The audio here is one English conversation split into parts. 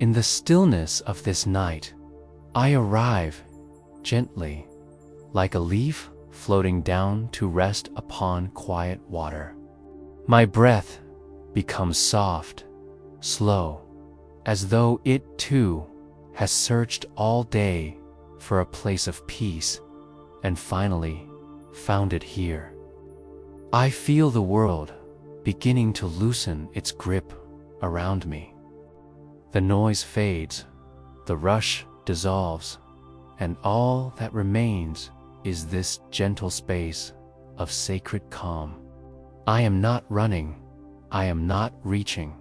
In the stillness of this night, I arrive gently, like a leaf floating down to rest upon quiet water. My breath becomes soft, slow, as though it too has searched all day for a place of peace and finally found it here. I feel the world beginning to loosen its grip around me. The noise fades, the rush dissolves, and all that remains is this gentle space of sacred calm. I am not running, I am not reaching.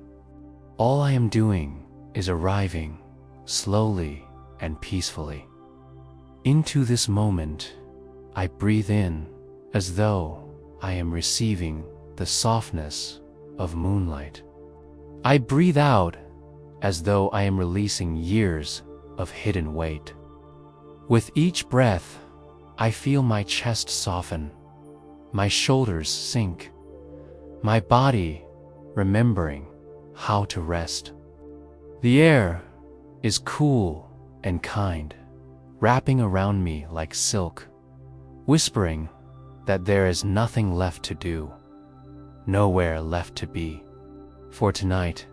All I am doing is arriving slowly and peacefully. Into this moment, I breathe in as though I am receiving the softness of moonlight. I breathe out as though I am releasing years of hidden weight. With each breath, I feel my chest soften, my shoulders sink, my body remembering how to rest. The air is cool and kind, wrapping around me like silk, whispering that there is nothing left to do, nowhere left to be. For tonight,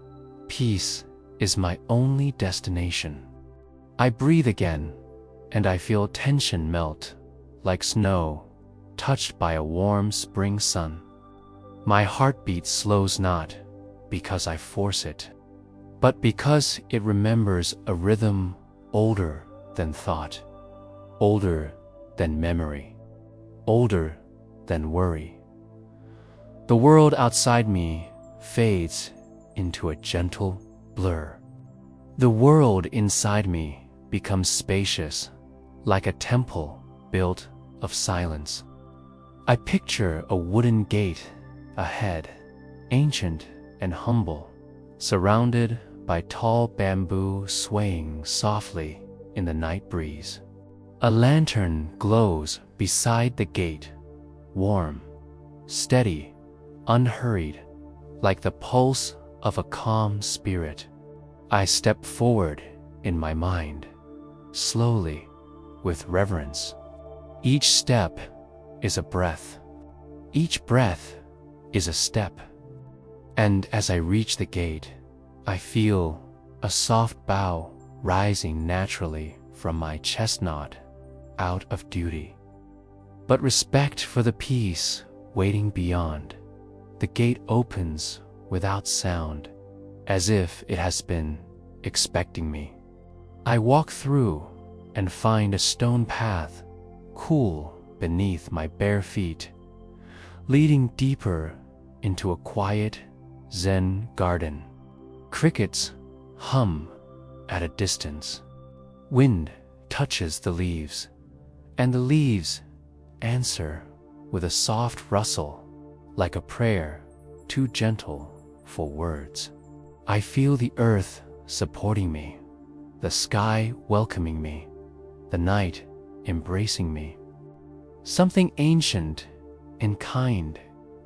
peace is my only destination. I breathe again, and I feel tension melt like snow touched by a warm spring sun. My heartbeat slows not because I force it, but because it remembers a rhythm older than thought, older than memory, older than worry. The world outside me fades into a gentle blur. The world inside me becomes spacious, like a temple built of silence. I picture a wooden gate ahead, ancient and humble, surrounded by tall bamboo swaying softly in the night breeze. A lantern glows beside the gate, warm, steady, unhurried, like the pulse of a calm spirit. I step forward in my mind, slowly, with reverence. Each step is a breath. Each breath is a step. And as I reach the gate, I feel a soft bow rising naturally from my chestnut out of duty. But respect for the peace waiting beyond. The gate opens without sound, as if it has been expecting me. I walk through and find a stone path, cool beneath my bare feet, leading deeper into a quiet Zen garden. Crickets hum at a distance. Wind touches the leaves, and the leaves answer with a soft rustle, like a prayer too gentle for words. I feel the earth supporting me, the sky welcoming me, the night embracing me. Something ancient and kind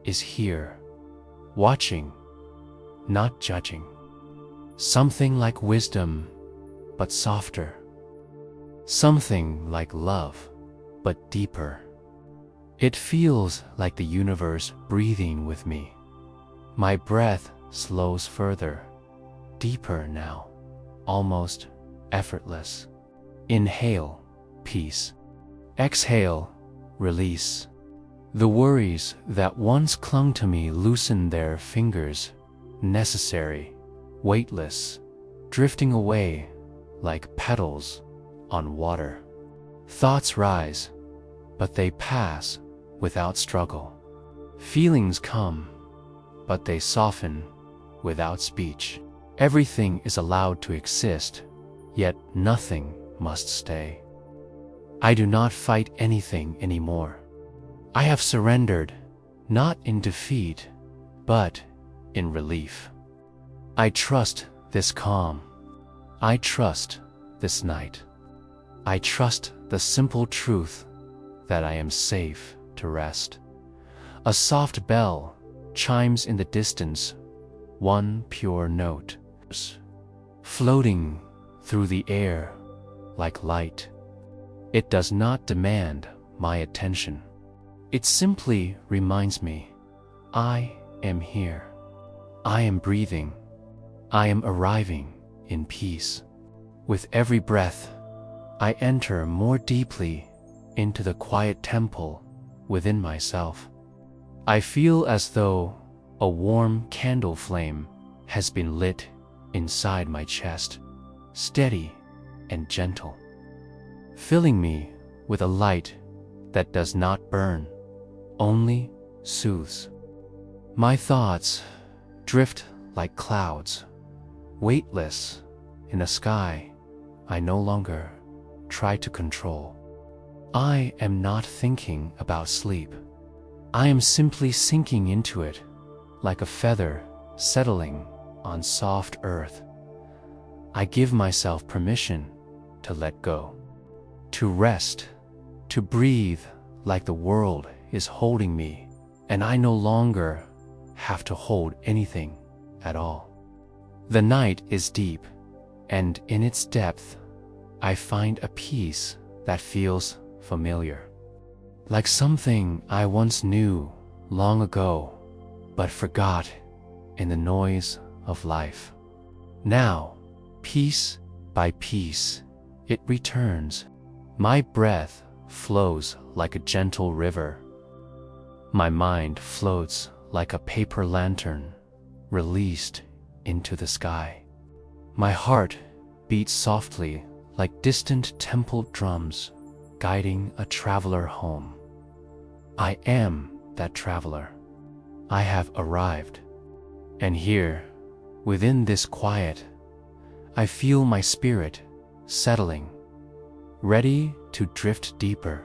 is here, watching, not judging. Something like wisdom, but softer. Something like love, but deeper. It feels like the universe breathing with me. My breath slows further, deeper now, almost effortless. Inhale, peace. Exhale, release. The worries that once clung to me loosen their fingers, necessary, weightless, drifting away like petals on water. Thoughts rise, but they pass without struggle. Feelings come, but they soften without speech. Everything is allowed to exist, yet nothing must stay. I do not fight anything anymore. I have surrendered, not in defeat, but in relief. I trust this calm. I trust this night. I trust the simple truth that I am safe to rest. A soft bell chimes in the distance, one pure note, floating through the air like light. It does not demand my attention. It simply reminds me, I am here. I am breathing. I am arriving in peace. With every breath, I enter more deeply into the quiet temple within myself. I feel as though a warm candle flame has been lit inside my chest, steady and gentle, filling me with a light that does not burn, only soothes. My thoughts drift like clouds, weightless in a sky I no longer try to control. I am not thinking about sleep. I am simply sinking into it like a feather settling on soft earth. I give myself permission to let go, to rest, to breathe like the world is holding me, and I no longer have to hold anything at all. The night is deep, and in its depth, I find a peace that feels familiar, like something I once knew long ago, but forgot in the noise of life. Now, piece by piece, it returns. My breath flows like a gentle river. My mind floats like a paper lantern released into the sky. My heart beats softly like distant temple drums guiding a traveler home. I am that traveler. I have arrived. And here, within this quiet, I feel my spirit settling, ready to drift deeper,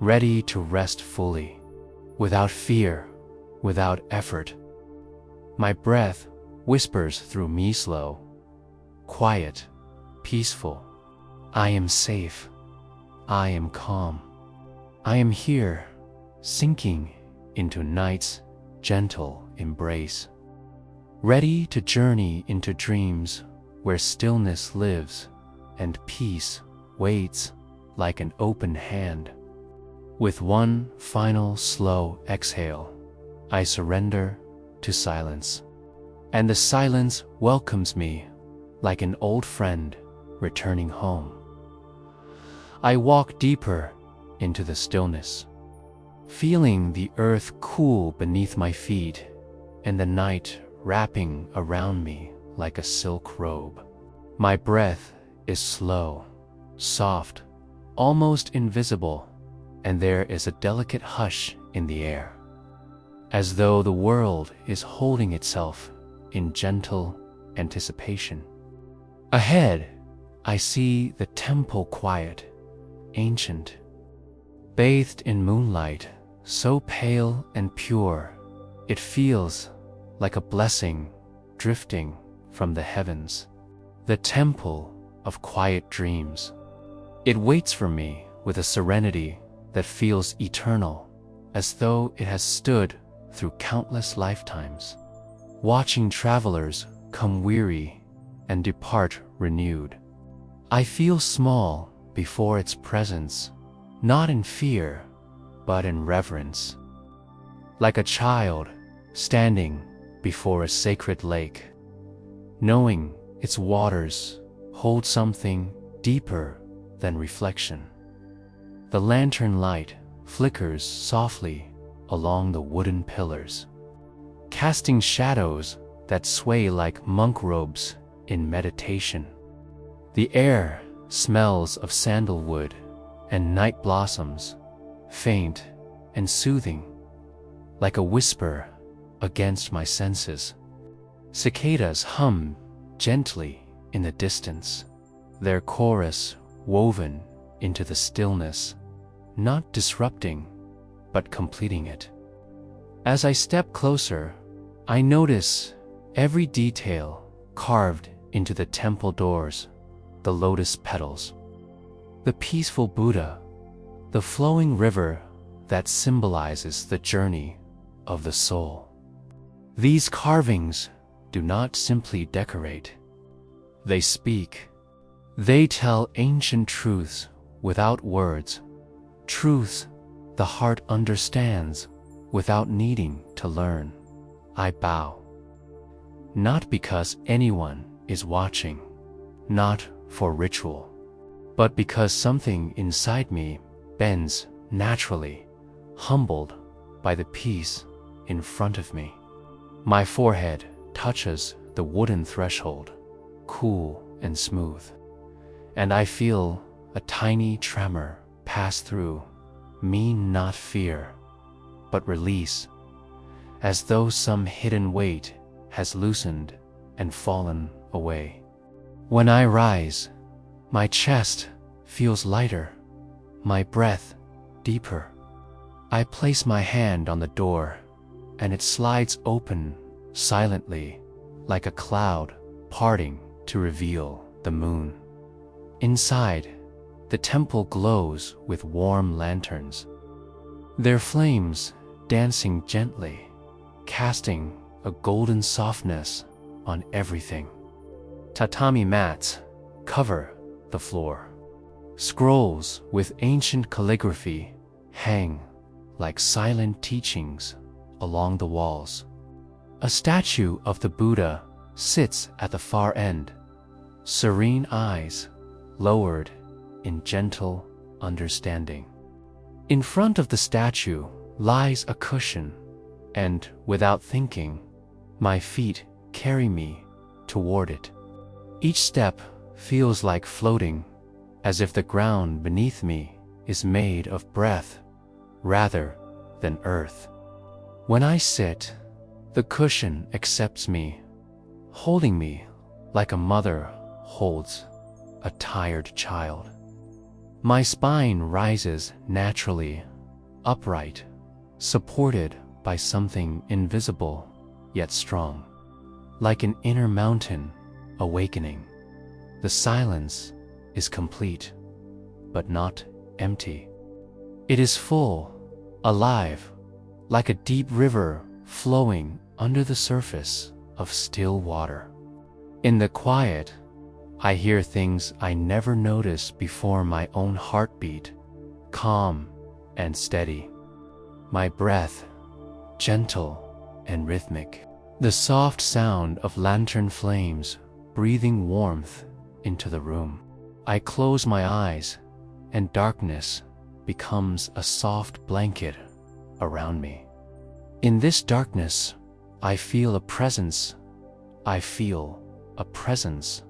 ready to rest fully, without fear, without effort. My breath whispers through me slow, quiet, peaceful. I am safe. I am calm. I am here, sinking into night's gentle embrace, ready to journey into dreams where stillness lives and peace waits like an open hand. With one final slow exhale, I surrender to silence, and the silence welcomes me like an old friend returning home. I walk deeper into the stillness, feeling the earth cool beneath my feet and the night wrapping around me like a silk robe. My breath is slow, soft, almost invisible, and there is a delicate hush in the air, as though the world is holding itself in gentle anticipation. Ahead, I see the temple quiet, ancient, bathed in moonlight, so pale and pure, it feels like a blessing drifting from the heavens. The temple of quiet dreams. It waits for me with a serenity that feels eternal, as though it has stood through countless lifetimes, watching travelers come weary and depart renewed. I feel small before its presence, not in fear, but in reverence, like a child standing before a sacred lake, knowing its waters hold something deeper than reflection. The lantern light flickers softly along the wooden pillars, casting shadows that sway like monk robes in meditation. The air smells of sandalwood and night blossoms, faint and soothing, like a whisper against my senses. Cicadas hum gently in the distance, their chorus woven into the stillness, not disrupting, but completing it. As I step closer, I notice every detail carved into the temple doors, the lotus petals, the peaceful Buddha, the flowing river that symbolizes the journey of the soul. These carvings do not simply decorate. They speak. They tell ancient truths without words, truths the heart understands without needing to learn. I bow. Not because anyone is watching, not for ritual, but because something inside me bends naturally, humbled by the peace in front of me. My forehead touches the wooden threshold, cool and smooth, and I feel a tiny tremor pass through me, not fear, but release, as though some hidden weight has loosened and fallen away. When I rise, my chest feels lighter, my breath deeper. I place my hand on the door, and it slides open silently, like a cloud parting to reveal the moon. Inside, the temple glows with warm lanterns, their flames dancing gently, casting a golden softness on everything. Tatami mats cover the floor. Scrolls with ancient calligraphy hang like silent teachings along the walls. A statue of the Buddha sits at the far end, serene eyes lowered in gentle understanding. In front of the statue lies a cushion, and without thinking, my feet carry me toward it. Each step feels like floating, as if the ground beneath me is made of breath rather than earth. When I sit, the cushion accepts me, holding me like a mother holds a tired child. My spine rises naturally, upright, supported by something invisible yet strong, like an inner mountain awakening. The silence is complete, but not empty. It is full, alive, like a deep river flowing under the surface of still water. In the quiet, I hear things I never noticed before: my own heartbeat, calm and steady, my breath, gentle and rhythmic, the soft sound of lantern flames breathing warmth into the room. I close my eyes, and darkness becomes a soft blanket around me. In this darkness, I feel a presence. I feel a presence,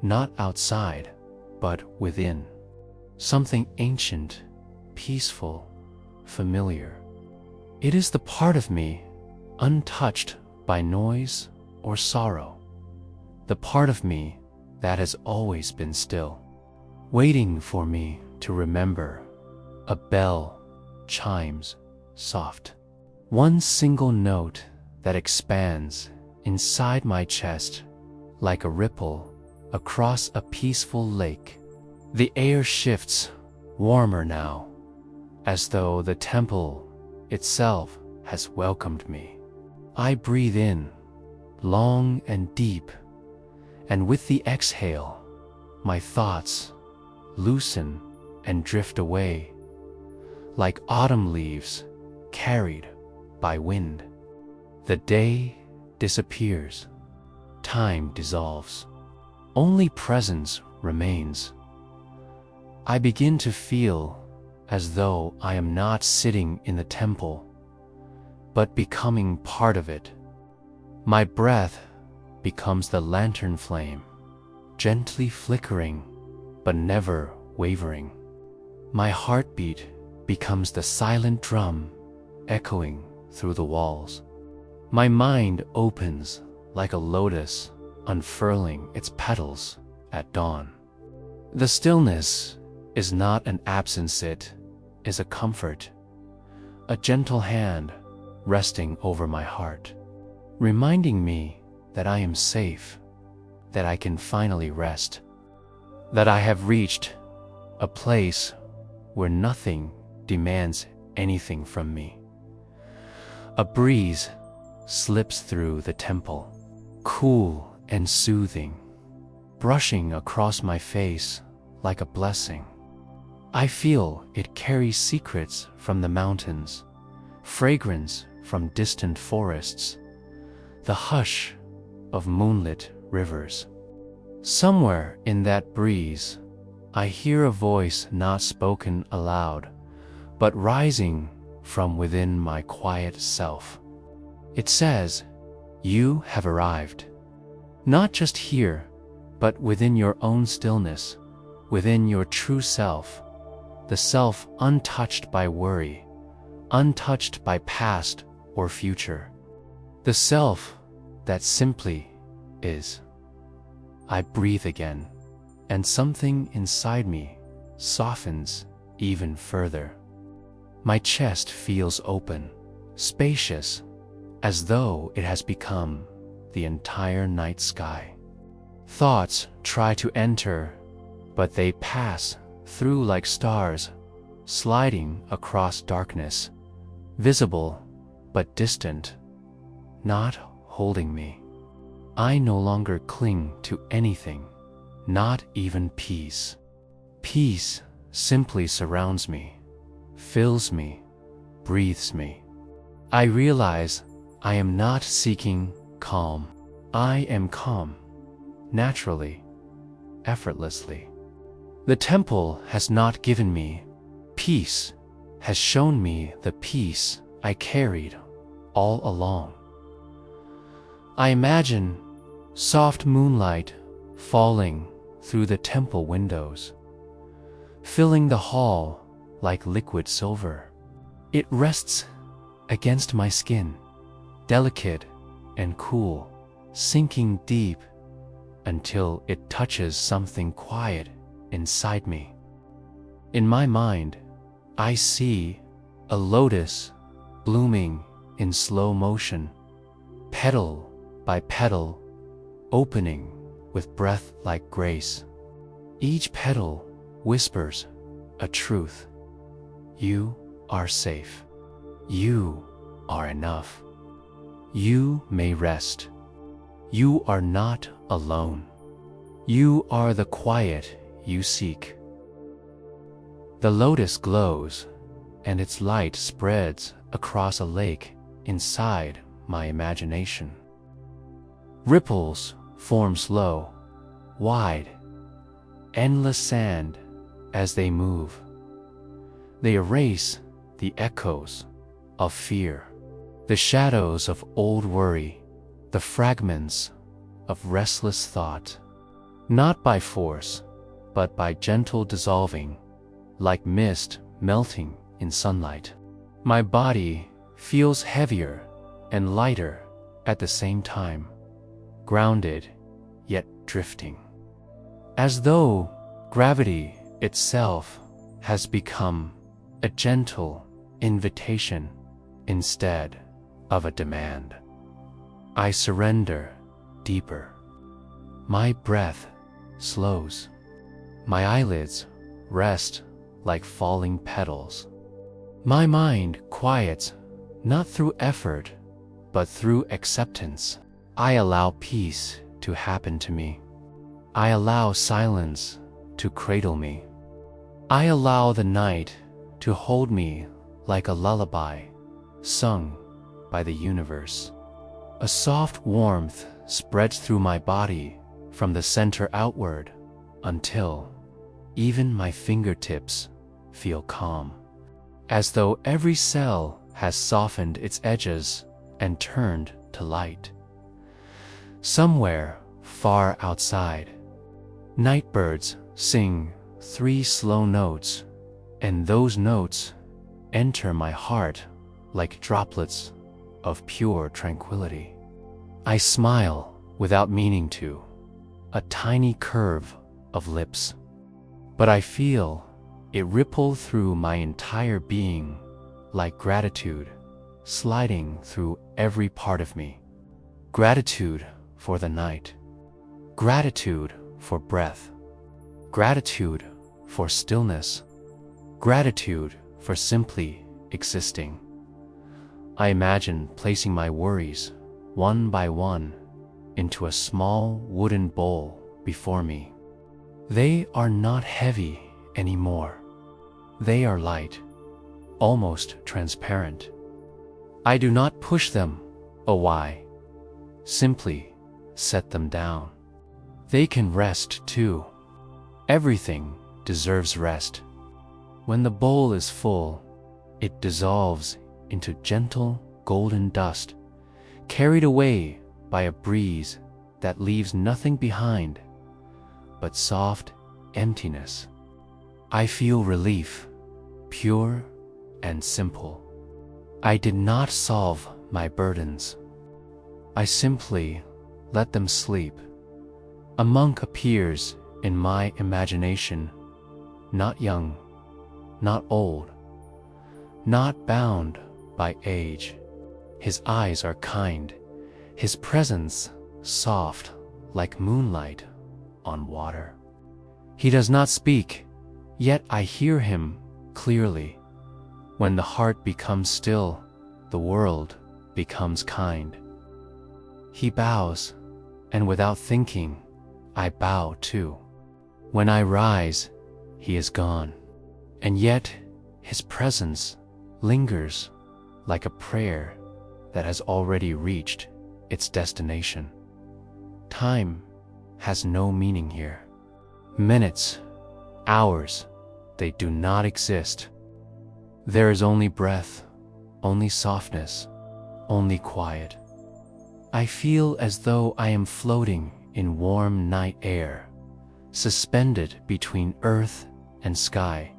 not outside, but within. Something ancient, peaceful, familiar. It is the part of me untouched by noise or sorrow, the part of me that has always been still, waiting for me to remember. A bell chimes soft, one single note that expands inside my chest like a ripple across a peaceful lake. The air shifts, warmer now, as though the temple itself has welcomed me. I breathe in, long and deep, and with the exhale, my thoughts loosen and drift away, like autumn leaves carried by wind. The day disappears, time dissolves, only presence remains. I begin to feel as though I am not sitting in the temple, but becoming part of it. My breath becomes the lantern flame, gently flickering but never wavering. My heartbeat becomes the silent drum echoing through the walls. My mind opens like a lotus unfurling its petals at dawn. The stillness is not an absence, it is a comfort, a gentle hand resting over my heart, reminding me that I am safe, that I can finally rest, that I have reached a place where nothing demands anything from me. A breeze slips through the temple, cool and soothing, brushing across my face like a blessing. I feel it carries secrets from the mountains, fragrance from distant forests, the hush of moonlit rivers. Somewhere in that breeze, I hear a voice not spoken aloud, but rising from within my quiet self. It says, "You have arrived. Not just here, but within your own stillness, within your true self, the self untouched by worry, untouched by past or future, the self that simply is." I breathe again, and something inside me softens even further. My chest feels open, spacious, as though it has become the entire night sky. Thoughts try to enter, but they pass through like stars, sliding across darkness, visible but distant, not holding me. I no longer cling to anything, not even peace. Peace simply surrounds me, fills me, breathes me. I realize I am not seeking calm. I am calm, naturally, effortlessly. The temple has not given me peace, has shown me the peace I carried all along. I imagine soft moonlight falling through the temple windows, filling the hall like liquid silver. It rests against my skin, delicate and cool, sinking deep until it touches something quiet inside me. In my mind, I see a lotus blooming in slow motion, petal by petal, opening with breath-like grace. Each petal whispers a truth. You are safe. You are enough. You may rest. You are not alone. You are the quiet you seek. The lotus glows, and its light spreads across a lake inside my imagination. Ripples form slow, wide, endless sand as they move. They erase the echoes of fear, the shadows of old worry, the fragments of restless thought, not by force, but by gentle dissolving, like mist melting in sunlight. My body feels heavier and lighter at the same time, grounded yet drifting, as though gravity itself has become a gentle invitation instead of a demand. I surrender deeper. My breath slows. My eyelids rest like falling petals. My mind quiets, not through effort, but through acceptance. I allow peace to happen to me. I allow silence to cradle me. I allow the night to hold me like a lullaby sung by the universe. A soft warmth spreads through my body from the center outward until even my fingertips feel calm, as though every cell has softened its edges and turned to light. Somewhere far outside, nightbirds sing 3 slow notes, and those notes enter my heart like droplets of pure tranquility. I smile without meaning to, a tiny curve of lips, but I feel it ripple through my entire being like gratitude sliding through every part of me. Gratitude for the night, gratitude for breath, gratitude for stillness, gratitude for simply existing. I imagine placing my worries one by one into a small wooden bowl before me. They are not heavy anymore. They are light, almost transparent. I do not push them away, simply set them down. They can rest too. Everything deserves rest. When the bowl is full, it dissolves into gentle golden dust, carried away by a breeze that leaves nothing behind but soft emptiness. I feel relief, pure and simple. I did not solve my burdens. I simply let them sleep. A monk appears in my imagination, not young, not old, not bound by age. His eyes are kind, his presence soft like moonlight on water. He does not speak, yet I hear him clearly. When the heart becomes still, the world becomes kind. He bows, and without thinking, I bow too. When I rise, he is gone, and yet his presence lingers like a prayer that has already reached its destination. Time has no meaning here. Minutes, hours, they do not exist. There is only breath, only softness, only quiet. I feel as though I am floating in warm night air, suspended between earth and sky,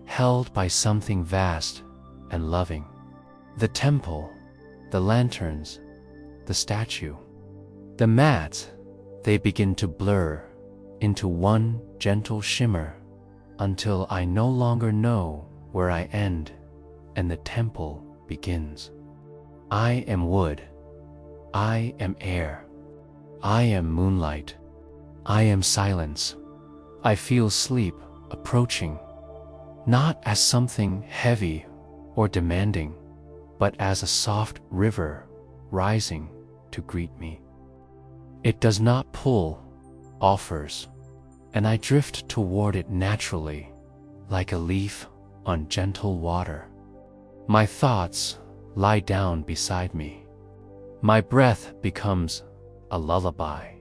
held by something vast and loving. The temple, the lanterns, the statue, the mats, they begin to blur into one gentle shimmer until I no longer know where I end and the temple begins. I am wood. I am air. I am moonlight. I am silence. I feel sleep approaching, not as something heavy or demanding, but as a soft river rising to greet me. It does not pull, offers, and I drift toward it naturally, like a leaf on gentle water. My thoughts lie down beside me. My breath becomes a lullaby.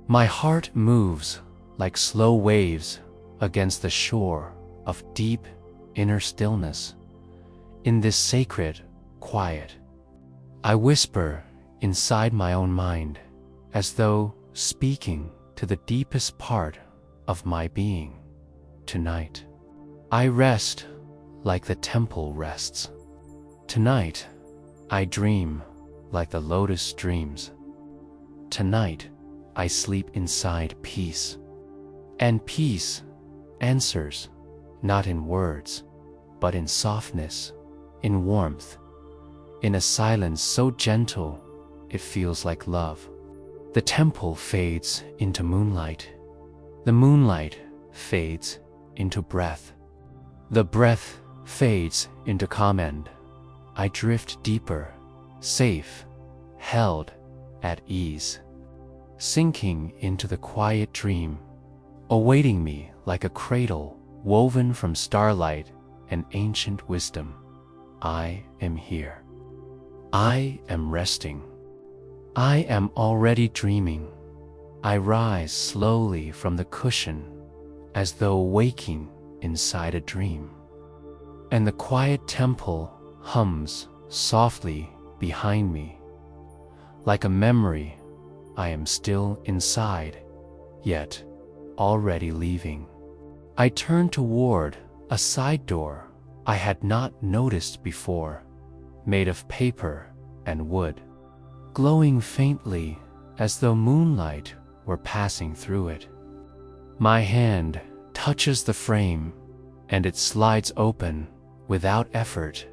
My heart moves like slow waves against the shore of deep inner stillness. In this sacred quiet, I whisper inside my own mind, as though speaking to the deepest part of my being. Tonight, I rest like the temple rests. Tonight, I dream like the lotus dreams. Tonight, I sleep inside peace. And peace answers, not in words, but in softness, in warmth, in a silence so gentle it feels like love. The temple fades into moonlight. The moonlight fades into breath. The breath fades into calm, and I drift deeper, safe, held at ease, sinking into the quiet dream, awaiting me like a cradle woven from starlight and ancient wisdom. I am here. I am resting. I am already dreaming. I rise slowly from the cushion, as though waking inside a dream. And the quiet temple hums softly behind me. Like a memory, I am still inside, yet already leaving. I turn toward a side door I had not noticed before, made of paper and wood, glowing faintly as though moonlight were passing through it. My hand touches the frame, and it slides open without effort,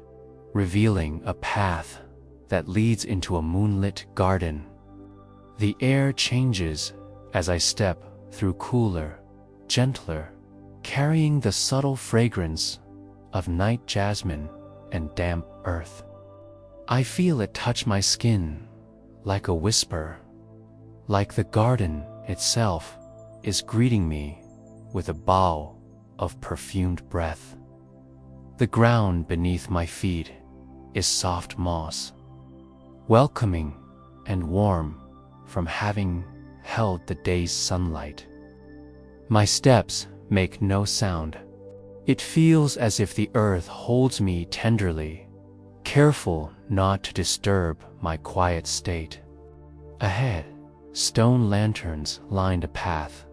revealing a path that leads into a moonlit garden. The air changes as I step through cooler, gentler, carrying the subtle fragrance of night jasmine and damp earth. I feel it touch my skin like a whisper, like the garden itself is greeting me with a bow of perfumed breath. The ground beneath my feet is soft moss, welcoming and warm from having held the day's sunlight. My steps make no sound. It feels as if the earth holds me tenderly, careful not to disturb my quiet state. Ahead, stone lanterns lined a path,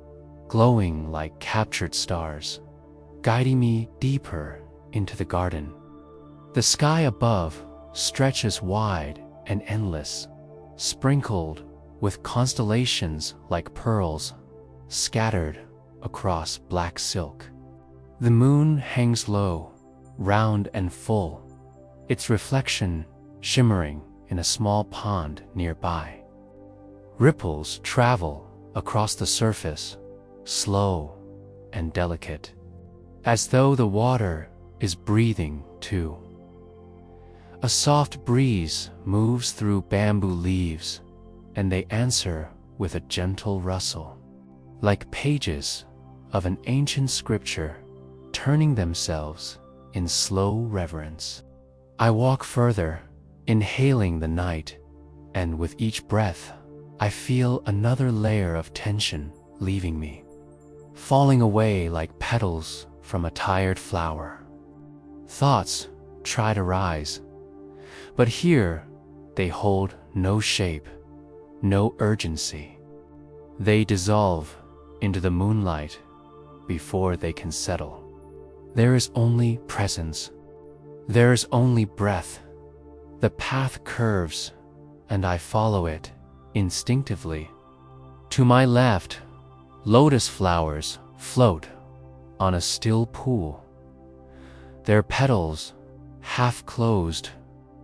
glowing like captured stars, guiding me deeper into the garden. The sky above stretches wide and endless, sprinkled with constellations like pearls scattered across black silk. The moon hangs low, round and full, its reflection shimmering in a small pond nearby. Ripples travel across the surface, slow and delicate, as though the water is breathing too. A soft breeze moves through bamboo leaves, and they answer with a gentle rustle, like pages of an ancient scripture turning themselves in slow reverence. I walk further, inhaling the night, and with each breath, I feel another layer of tension leaving me, falling away like petals from a tired flower. Thoughts try to rise, but here they hold no shape, no urgency. They dissolve into the moonlight before they can settle. There is only presence. There is only breath. The path curves, and I follow it instinctively. To my left, lotus flowers float on a still pool, their petals half closed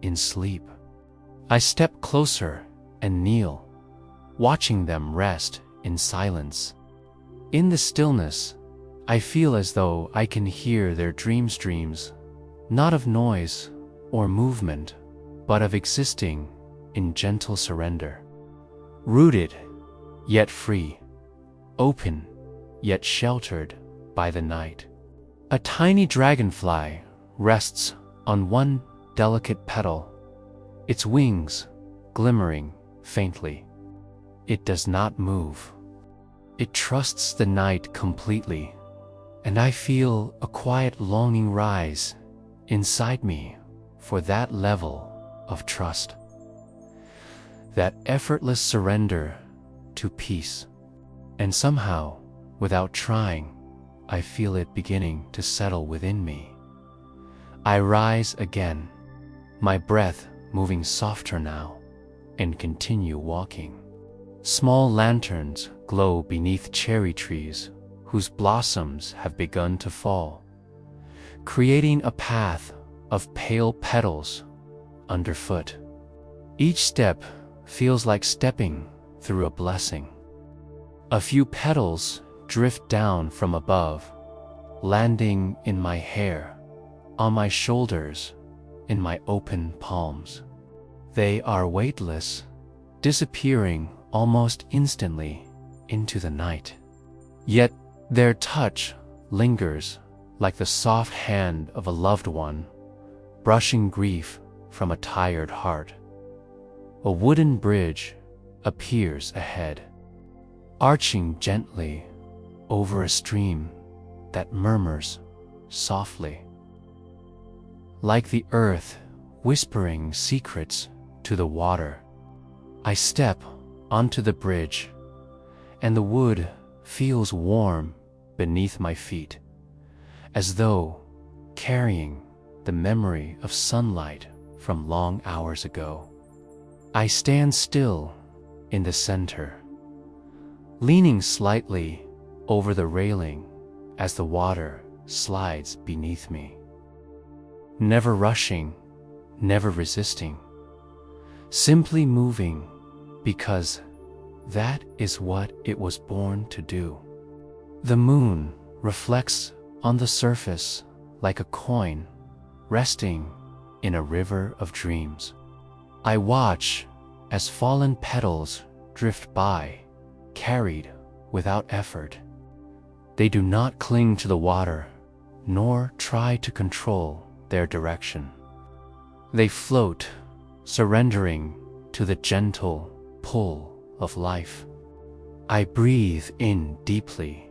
in sleep. I step closer and kneel, watching them rest in silence. In the stillness, I feel as though I can hear their dreams, not of noise or movement, but of existing in gentle surrender. Rooted, yet free, open, yet sheltered by the night. A tiny dragonfly rests on one delicate petal, its wings glimmering faintly. It does not move. It trusts the night completely, and I feel a quiet longing rise inside me for that level of trust, that effortless surrender to peace. And somehow, without trying, I feel it beginning to settle within me. I rise again, my breath moving softer now, and continue walking. Small lanterns glow beneath cherry trees whose blossoms have begun to fall, creating a path of pale petals underfoot. Each step feels like stepping through a blessing. A few petals drift down from above, landing in my hair, on my shoulders, in my open palms. They are weightless, disappearing almost instantly into the night. Yet their touch lingers like the soft hand of a loved one, brushing grief from a tired heart. A wooden bridge appears ahead, arching gently over a stream that murmurs softly, like the earth whispering secrets to the water. I step onto the bridge, and the wood feels warm beneath my feet, as though carrying the memory of sunlight from long hours ago. I stand still in the center, leaning slightly over the railing as the water slides beneath me. Never rushing, never resisting, simply moving because that is what it was born to do. The moon reflects on the surface like a coin resting in a river of dreams. I watch as fallen petals drift by, carried without effort. They do not cling to the water, nor try to control their direction. They float, surrendering to the gentle pull of life. I breathe in deeply,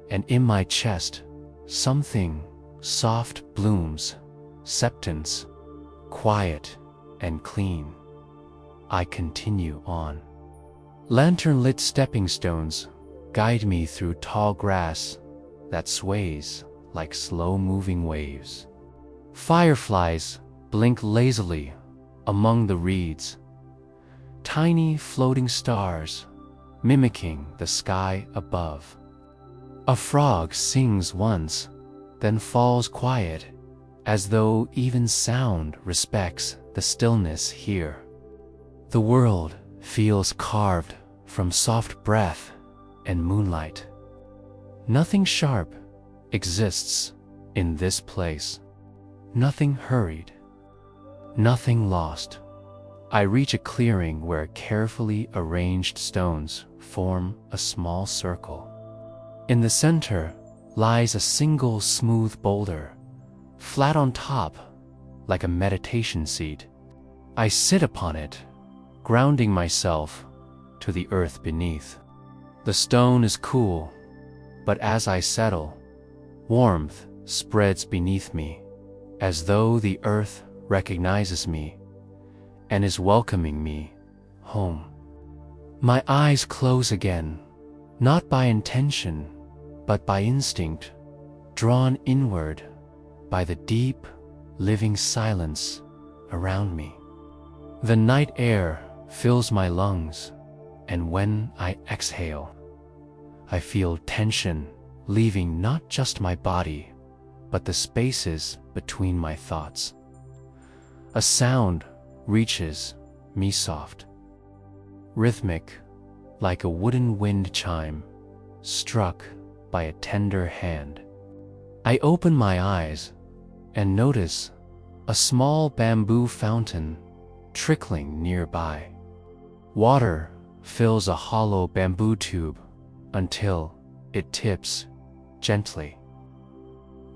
and in my chest, something soft blooms, acceptance, quiet and clean. I continue on. Lantern-lit stepping stones guide me through tall grass that sways like slow-moving waves. Fireflies blink lazily among the reeds, tiny floating stars mimicking the sky above. A frog sings once, then falls quiet, as though even sound respects the stillness here. The world feels carved from soft breath and moonlight. Nothing sharp exists in this place. Nothing hurried. Nothing lost. I reach a clearing where carefully arranged stones form a small circle. In the center lies a single smooth boulder, flat on top, like a meditation seat. I sit upon it, grounding myself to the earth beneath. The stone is cool, but as I settle, warmth spreads beneath me, as though the earth recognizes me and is welcoming me home. My eyes close again, not by intention, but by instinct, drawn inward by the deep, living silence around me. The night air fills my lungs, and when I exhale, I feel tension leaving not just my body, but the spaces between my thoughts. A sound reaches me soft, rhythmic, like a wooden wind chime struck by a tender hand. I open my eyes and notice a small bamboo fountain trickling nearby. Water fills a hollow bamboo tube until it tips gently,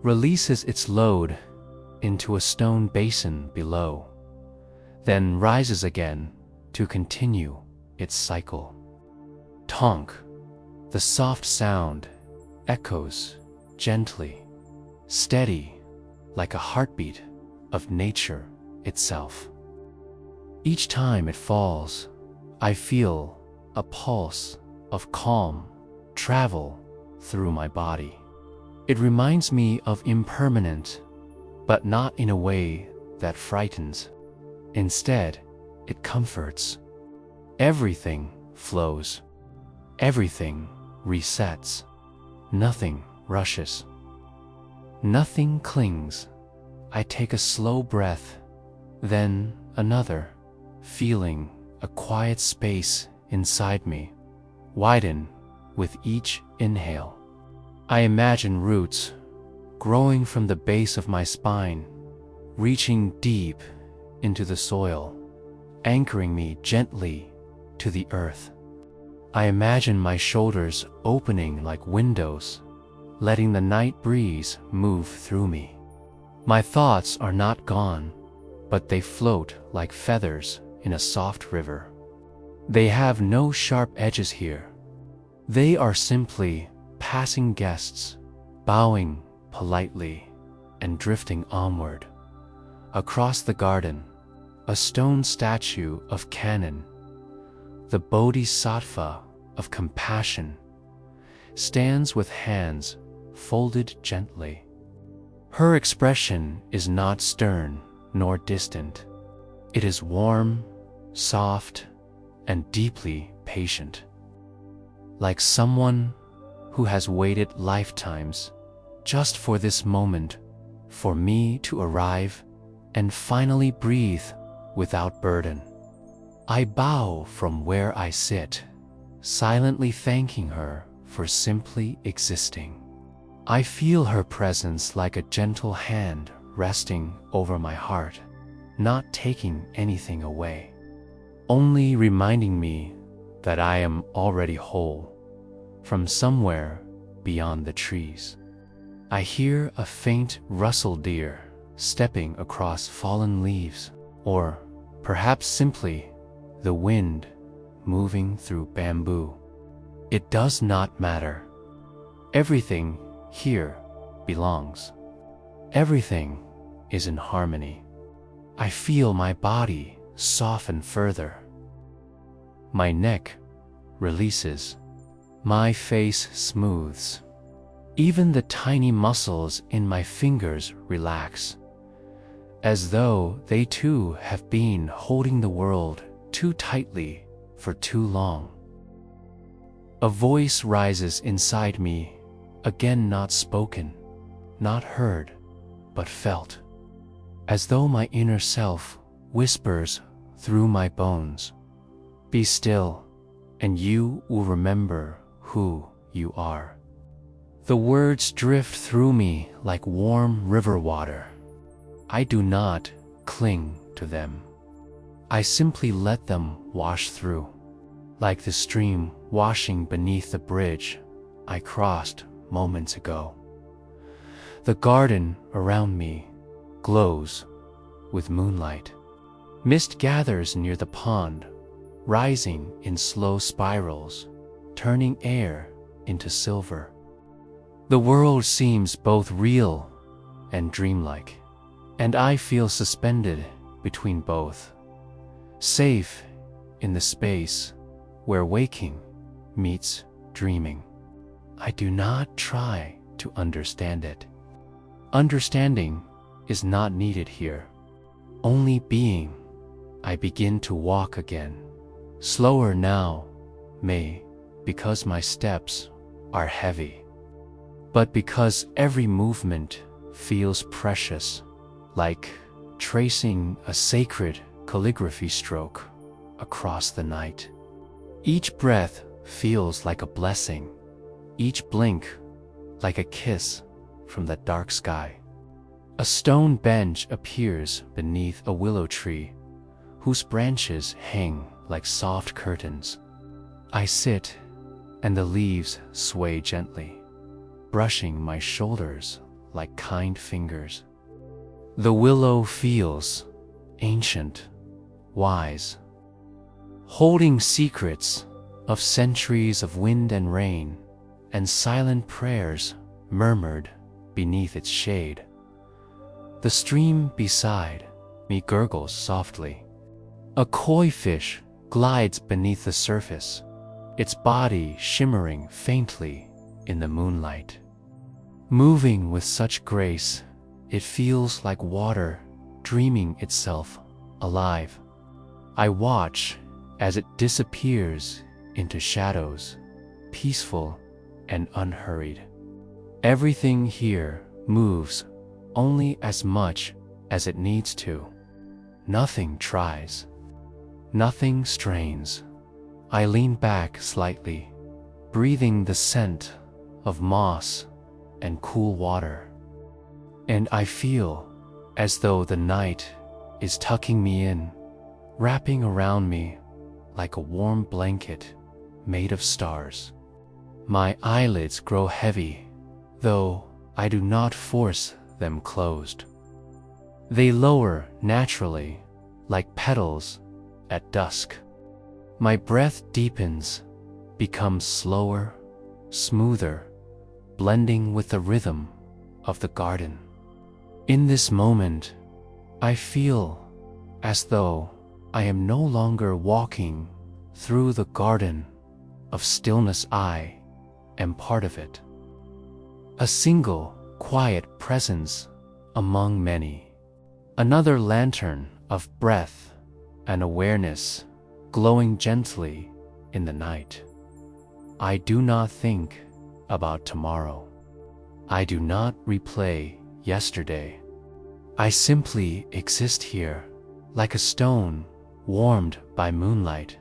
releases its load into a stone basin below, then rises again to continue its cycle. Tonk, the soft sound, echoes gently, steady, like a heartbeat of nature itself. Each time it falls, I feel a pulse of calm travel through my body. It reminds me of impermanent, but not in a way that frightens. Instead, it comforts. Everything flows. Everything resets. Nothing rushes. Nothing clings. I take a slow breath, then another, feeling a quiet space inside me widen with each inhale. I imagine roots growing from the base of my spine, reaching deep into the soil, anchoring me gently to the earth. I imagine my shoulders opening like windows, letting the night breeze move through me. My thoughts are not gone, but they float like feathers in a soft river. They have no sharp edges here. They are simply passing guests, bowing politely and drifting onward. Across the garden, a stone statue of Kannon, the Bodhisattva of compassion, stands with hands folded gently. Her expression is not stern nor distant. It is warm, soft, and deeply patient, like someone who has waited lifetimes just for this moment, for me to arrive and finally breathe without burden. I bow from where I sit, silently thanking her for simply existing. I feel her presence like a gentle hand resting over my heart, not taking anything away, only reminding me that I am already whole, from somewhere beyond the trees. I hear a faint rustle, deer stepping across fallen leaves, or perhaps simply the wind moving through bamboo. It does not matter. Everything here belongs. Everything is in harmony. I feel my body soften further. My neck releases. My face smooths. Even the tiny muscles in my fingers relax, as though they too have been holding the world too tightly for too long. A voice rises inside me, again not spoken, not heard, but felt, as though my inner self whispers through my bones, "Be still, and you will remember who you are." The words drift through me like warm river water. I do not cling to them. I simply let them wash through, like the stream washing beneath the bridge I crossed moments ago. The garden around me glows with moonlight. Mist gathers near the pond, rising in slow spirals, turning air into silver. The world seems both real and dreamlike, and I feel suspended between both, safe in the space where waking meets dreaming. I do not try to understand it. Understanding is not needed here. Only being. I begin to walk again, slower now, because my steps are heavy, but because every movement feels precious, like tracing a sacred calligraphy stroke across the night. Each breath feels like a blessing, each blink like a kiss from the dark sky. A stone bench appears beneath a willow tree, whose branches hang like soft curtains. I sit, and the leaves sway gently, brushing my shoulders like kind fingers. The willow feels ancient, wise, holding secrets of centuries of wind and rain, and silent prayers murmured beneath its shade. The stream beside me gurgles softly. A koi fish glides beneath the surface, its body shimmering faintly in the moonlight. Moving with such grace, it feels like water dreaming itself alive. I watch as it disappears into shadows, peaceful and unhurried. Everything here moves only as much as it needs to. Nothing tries. Nothing strains. I lean back slightly, breathing the scent of moss and cool water. And I feel as though the night is tucking me in, wrapping around me like a warm blanket made of stars. My eyelids grow heavy, though I do not force them closed. They lower naturally, like petals at dusk. My breath deepens, becomes slower, smoother, blending with the rhythm of the garden. In this moment, I feel as though I am no longer walking through the garden of stillness. I am part of it. A single, quiet presence among many. Another lantern of breath and awareness glowing gently in the night. I do not think about tomorrow. I do not replay yesterday. I simply exist here, like a stone warmed by moonlight,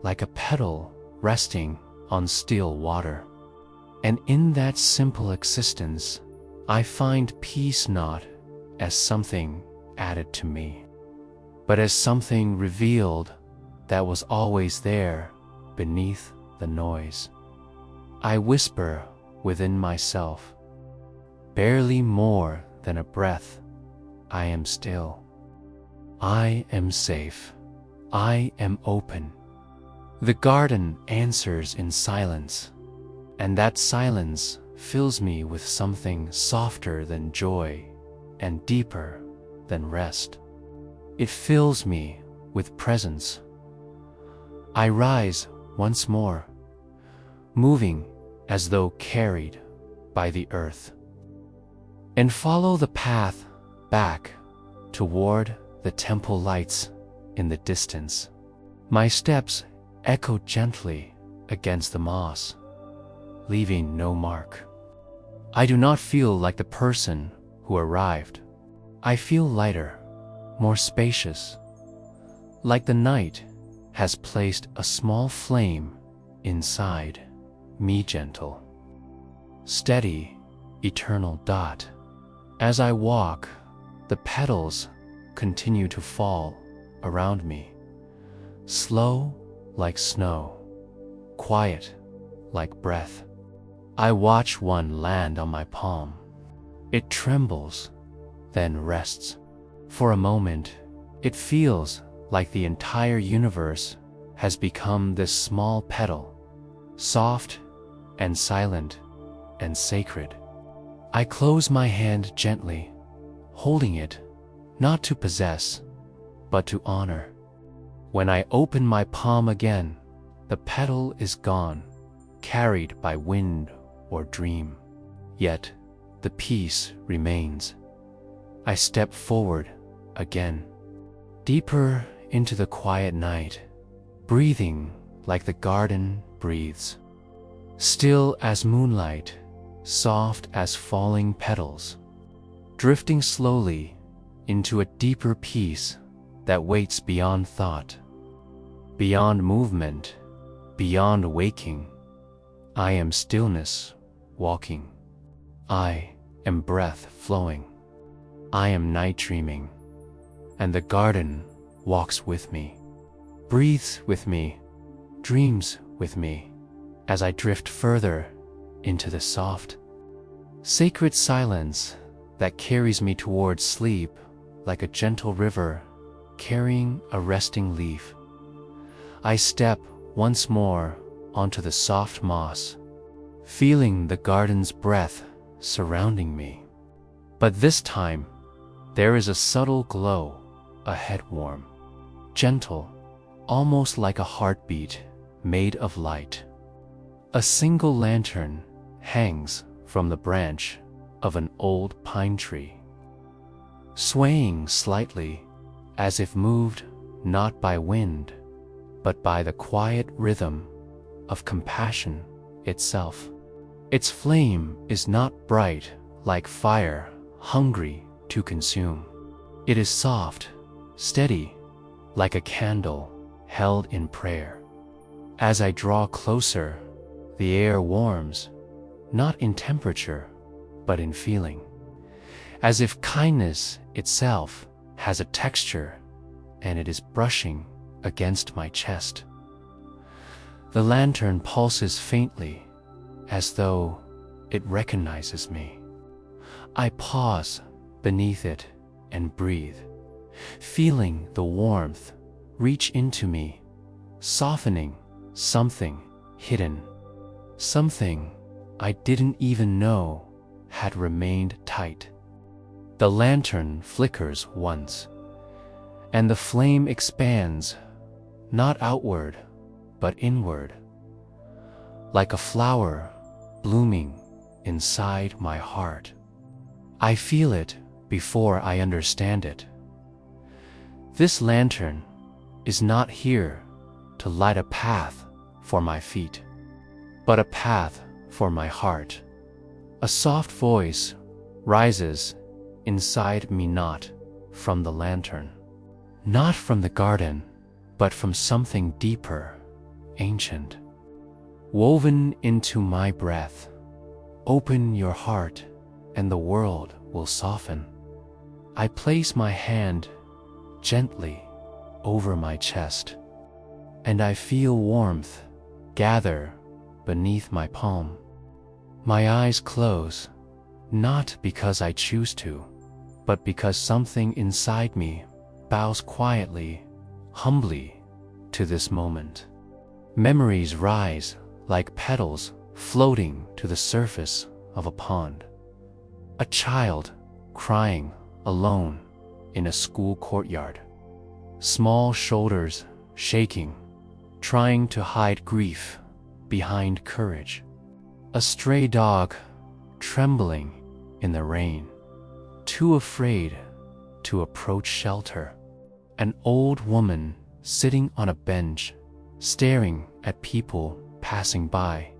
like a petal resting on still water. And in that simple existence, I find peace not as something added to me, but as something revealed that was always there beneath the noise. I whisper within myself, barely more than a breath, I am still. I am safe. I am open. The garden answers in silence, and that silence fills me with something softer than joy and deeper than rest. It fills me with presence. I rise once more, moving as though carried by the earth, and follow the path back toward the temple lights in the distance. My steps echo gently against the moss, leaving no mark. I do not feel like the person who arrived. I feel lighter, more spacious, like the night has placed a small flame inside me, gentle, steady, eternal dot. As I walk, the petals continue to fall around me, slow like snow, quiet like breath. I watch one land on my palm. It trembles, then rests. For a moment, it feels like the entire universe has become this small petal, soft and silent and sacred. I close my hand gently, holding it, not to possess, but to honor. When I open my palm again, the petal is gone, carried by wind or dream. Yet, the peace remains. I step forward again, deeper into the quiet night, breathing like the garden breathes. Still as moonlight, soft as falling petals, drifting slowly into a deeper peace that waits beyond thought, beyond movement, beyond waking. I am stillness walking. I am breath flowing. I am night dreaming, and the garden walks with me, breathes with me, dreams with me, as I drift further into the soft, sacred silence that carries me towards sleep like a gentle river carrying a resting leaf. I step once more onto the soft moss, feeling the garden's breath surrounding me. But this time, there is a subtle glow, a head warm, gentle, almost like a heartbeat made of light. A single lantern hangs from the branch of an old pine tree, swaying slightly as if moved not by wind, but by the quiet rhythm of compassion itself. Its flame is not bright like fire, hungry to consume. It is soft, steady, like a candle held in prayer. As I draw closer, the air warms, not in temperature, but in feeling, as if kindness itself has a texture and it is brushing against my chest. The lantern pulses faintly, as though it recognizes me. I pause beneath it and breathe, feeling the warmth reach into me, softening something hidden, something I didn't even know had remained tight. The lantern flickers once, and the flame expands, not outward, but inward, like a flower blooming inside my heart. I feel it before I understand it. This lantern is not here to light a path for my feet, but a path for my heart. A soft voice rises inside me, not from the lantern, not from the garden, but from something deeper, ancient, woven into my breath. Open your heart and the world will soften. I place my hand gently over my chest, and I feel warmth gather beneath my palm. My eyes close, not because I choose to, but because something inside me bows quietly, humbly to this moment. Memories rise like petals floating to the surface of a pond. A child crying alone in a school courtyard. Small shoulders shaking, trying to hide grief behind courage. A stray dog trembling in the rain, too afraid to approach shelter. An old woman sitting on a bench, staring at people passing by,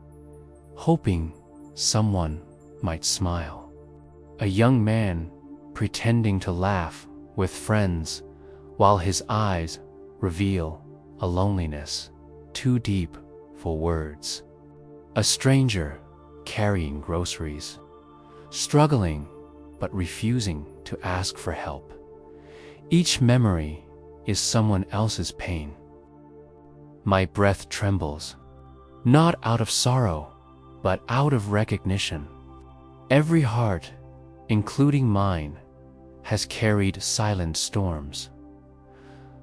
hoping someone might smile. A young man pretending to laugh with friends while his eyes reveal a loneliness too deep for words. A stranger carrying groceries, struggling but refusing to ask for help. Each memory is someone else's pain. My breath trembles, not out of sorrow, but out of recognition. Every heart, including mine, has carried silent storms.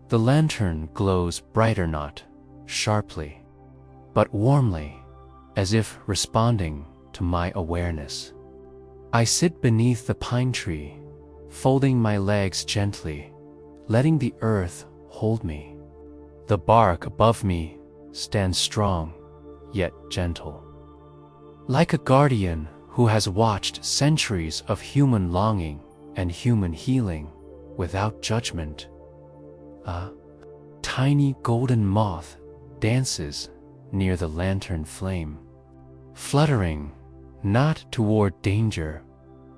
The lantern glows brighter, not sharply, but warmly, as if responding to my awareness. I sit beneath the pine tree, folding my legs gently, letting the earth hold me. The bark above me stands strong, yet gentle. Like a guardian who has watched centuries of human longing and human healing without judgment. A tiny golden moth dances near the lantern flame, fluttering not toward danger,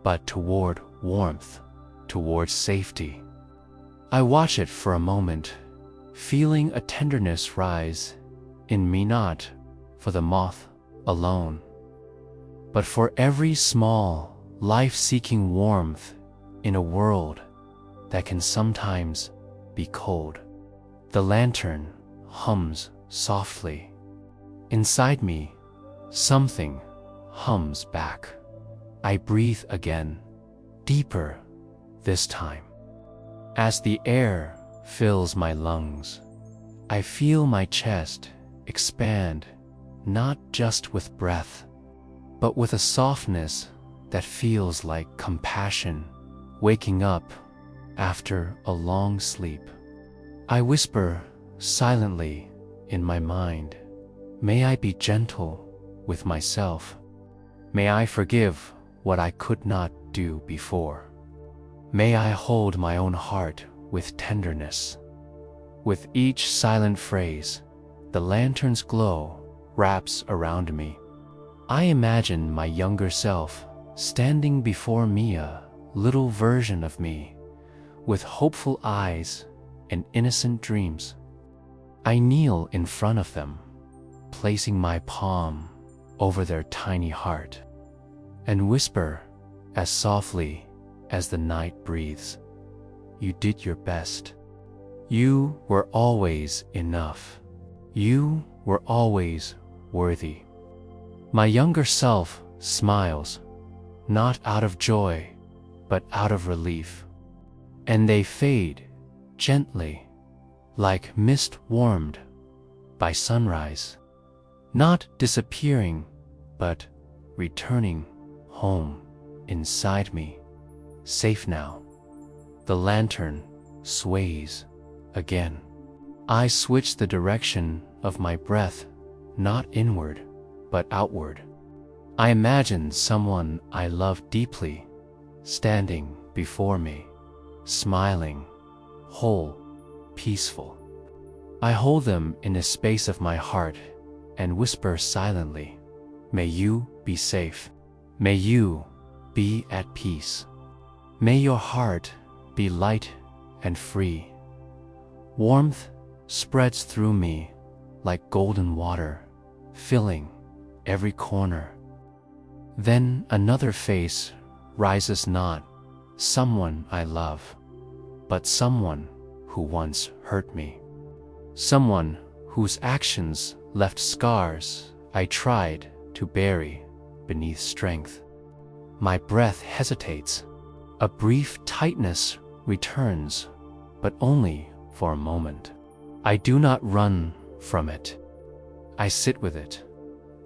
but toward warmth, toward safety. I watch it for a moment, feeling a tenderness rise in me, not for the moth alone, but for every small, life-seeking warmth in a world that can sometimes be cold. The lantern hums softly. Inside me, something hums back. I breathe again, deeper this time. As the air fills my lungs, I feel my chest expand, not just with breath, but with a softness that feels like compassion, waking up after a long sleep. I whisper silently in my mind, may I be gentle with myself. May I forgive what I could not do before. May I hold my own heart with tenderness. With each silent phrase, the lantern's glow wraps around me. I imagine my younger self standing before me, a little version of me, with hopeful eyes and innocent dreams. I kneel in front of them, placing my palm over their tiny heart, and whisper as softly as the night breathes, you did your best. You were always enough. You were always worthy. My younger self smiles, not out of joy, but out of relief, and they fade gently, like mist warmed by sunrise, not disappearing, but returning home inside me, safe now. The lantern sways again. I switch the direction of my breath, not inward, but outward. I imagine someone I love deeply standing before me, smiling, whole, peaceful. I hold them in a space of my heart and whisper silently, may you be safe. May you be at peace. May your heart be light and free. Warmth spreads through me like golden water, filling every corner. Then another face rises, not someone I love, but someone who once hurt me. Someone whose actions left scars I tried to bury beneath strength. My breath hesitates. A brief tightness returns, but only for a moment. I do not run from it. I sit with it.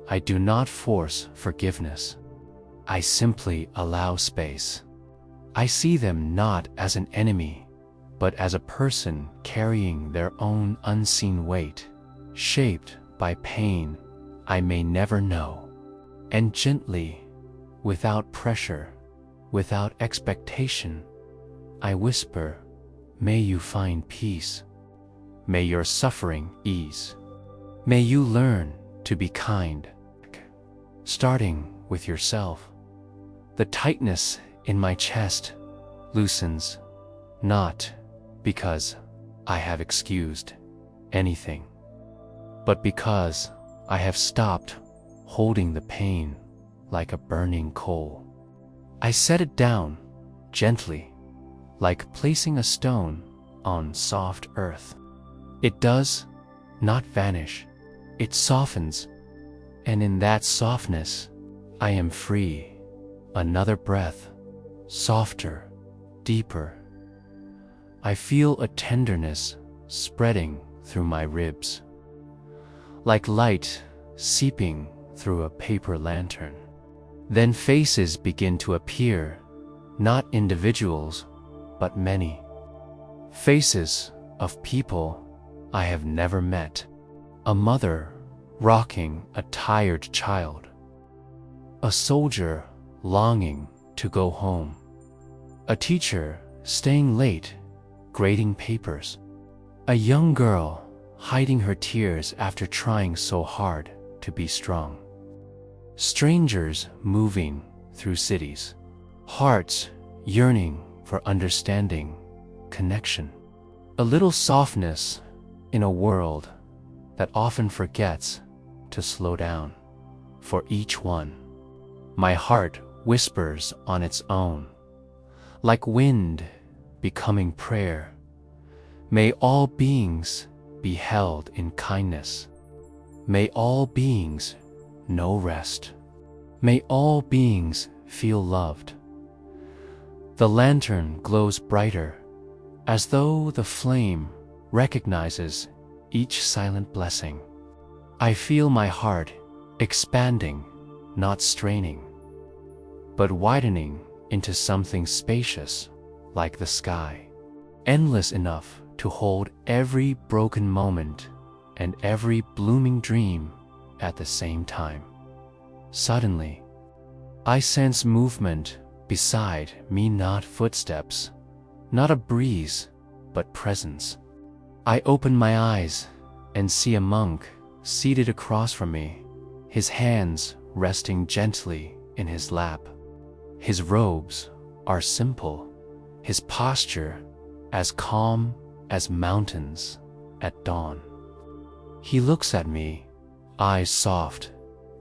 I do not force forgiveness. I simply allow space. I see them not as an enemy, but as a person carrying their own unseen weight, shaped by pain I may never know. And gently, without pressure, without expectation, I whisper, "May you find peace. May your suffering ease. May you learn to be kind." Starting with yourself. The tightness in my chest loosens, not because I have excused anything, but because I have stopped holding the pain like a burning coal. I set it down gently, like placing a stone on soft earth. It does not vanish, it softens, and in that softness, I am free. Another breath, softer, deeper. I feel a tenderness spreading through my ribs, like light seeping through a paper lantern. Then faces begin to appear, not individuals, but many. Faces of people I have never met. A mother rocking a tired child. A soldier longing to go home. A teacher staying late, grading papers. A young girl hiding her tears after trying so hard to be strong. Strangers moving through cities. Hearts yearning for understanding, connection. A little softness in a world that often forgets to slow down. For each one, my heart whispers on its own, like wind becoming prayer. May all beings be held in kindness. May all beings know rest. May all beings feel loved. The lantern glows brighter, as though the flame recognizes each silent blessing. I feel my heart expanding, not straining, but widening into something spacious like the sky, endless enough to hold every broken moment and every blooming dream at the same time. Suddenly, I sense movement beside me, not footsteps, not a breeze, but presence. I open my eyes and see a monk seated across from me, his hands resting gently in his lap. His robes are simple, his posture as calm as mountains at dawn. He looks at me, eyes soft,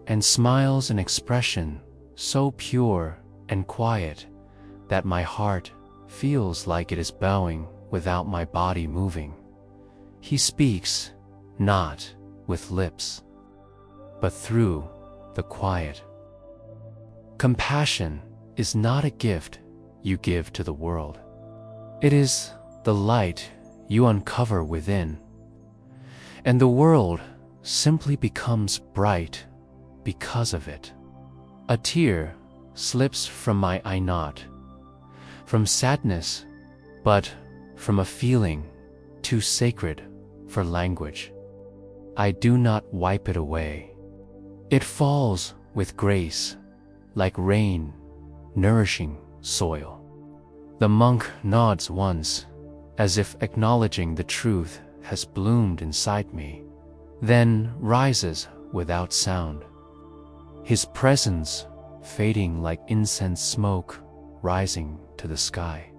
and smiles an expression so pure and quiet that my heart feels like it is bowing without my body moving. He speaks not with lips, but through the quiet. Compassion is not a gift you give to the world. It is the light you uncover within, and the world simply becomes bright because of it. A tear slips from my eye, not from sadness, but from a feeling too sacred for language. I do not wipe it away. It falls with grace, like rain nourishing soil. The monk nods once, as if acknowledging the truth has bloomed inside me, then rises without sound. His presence fading like incense smoke rising to the sky.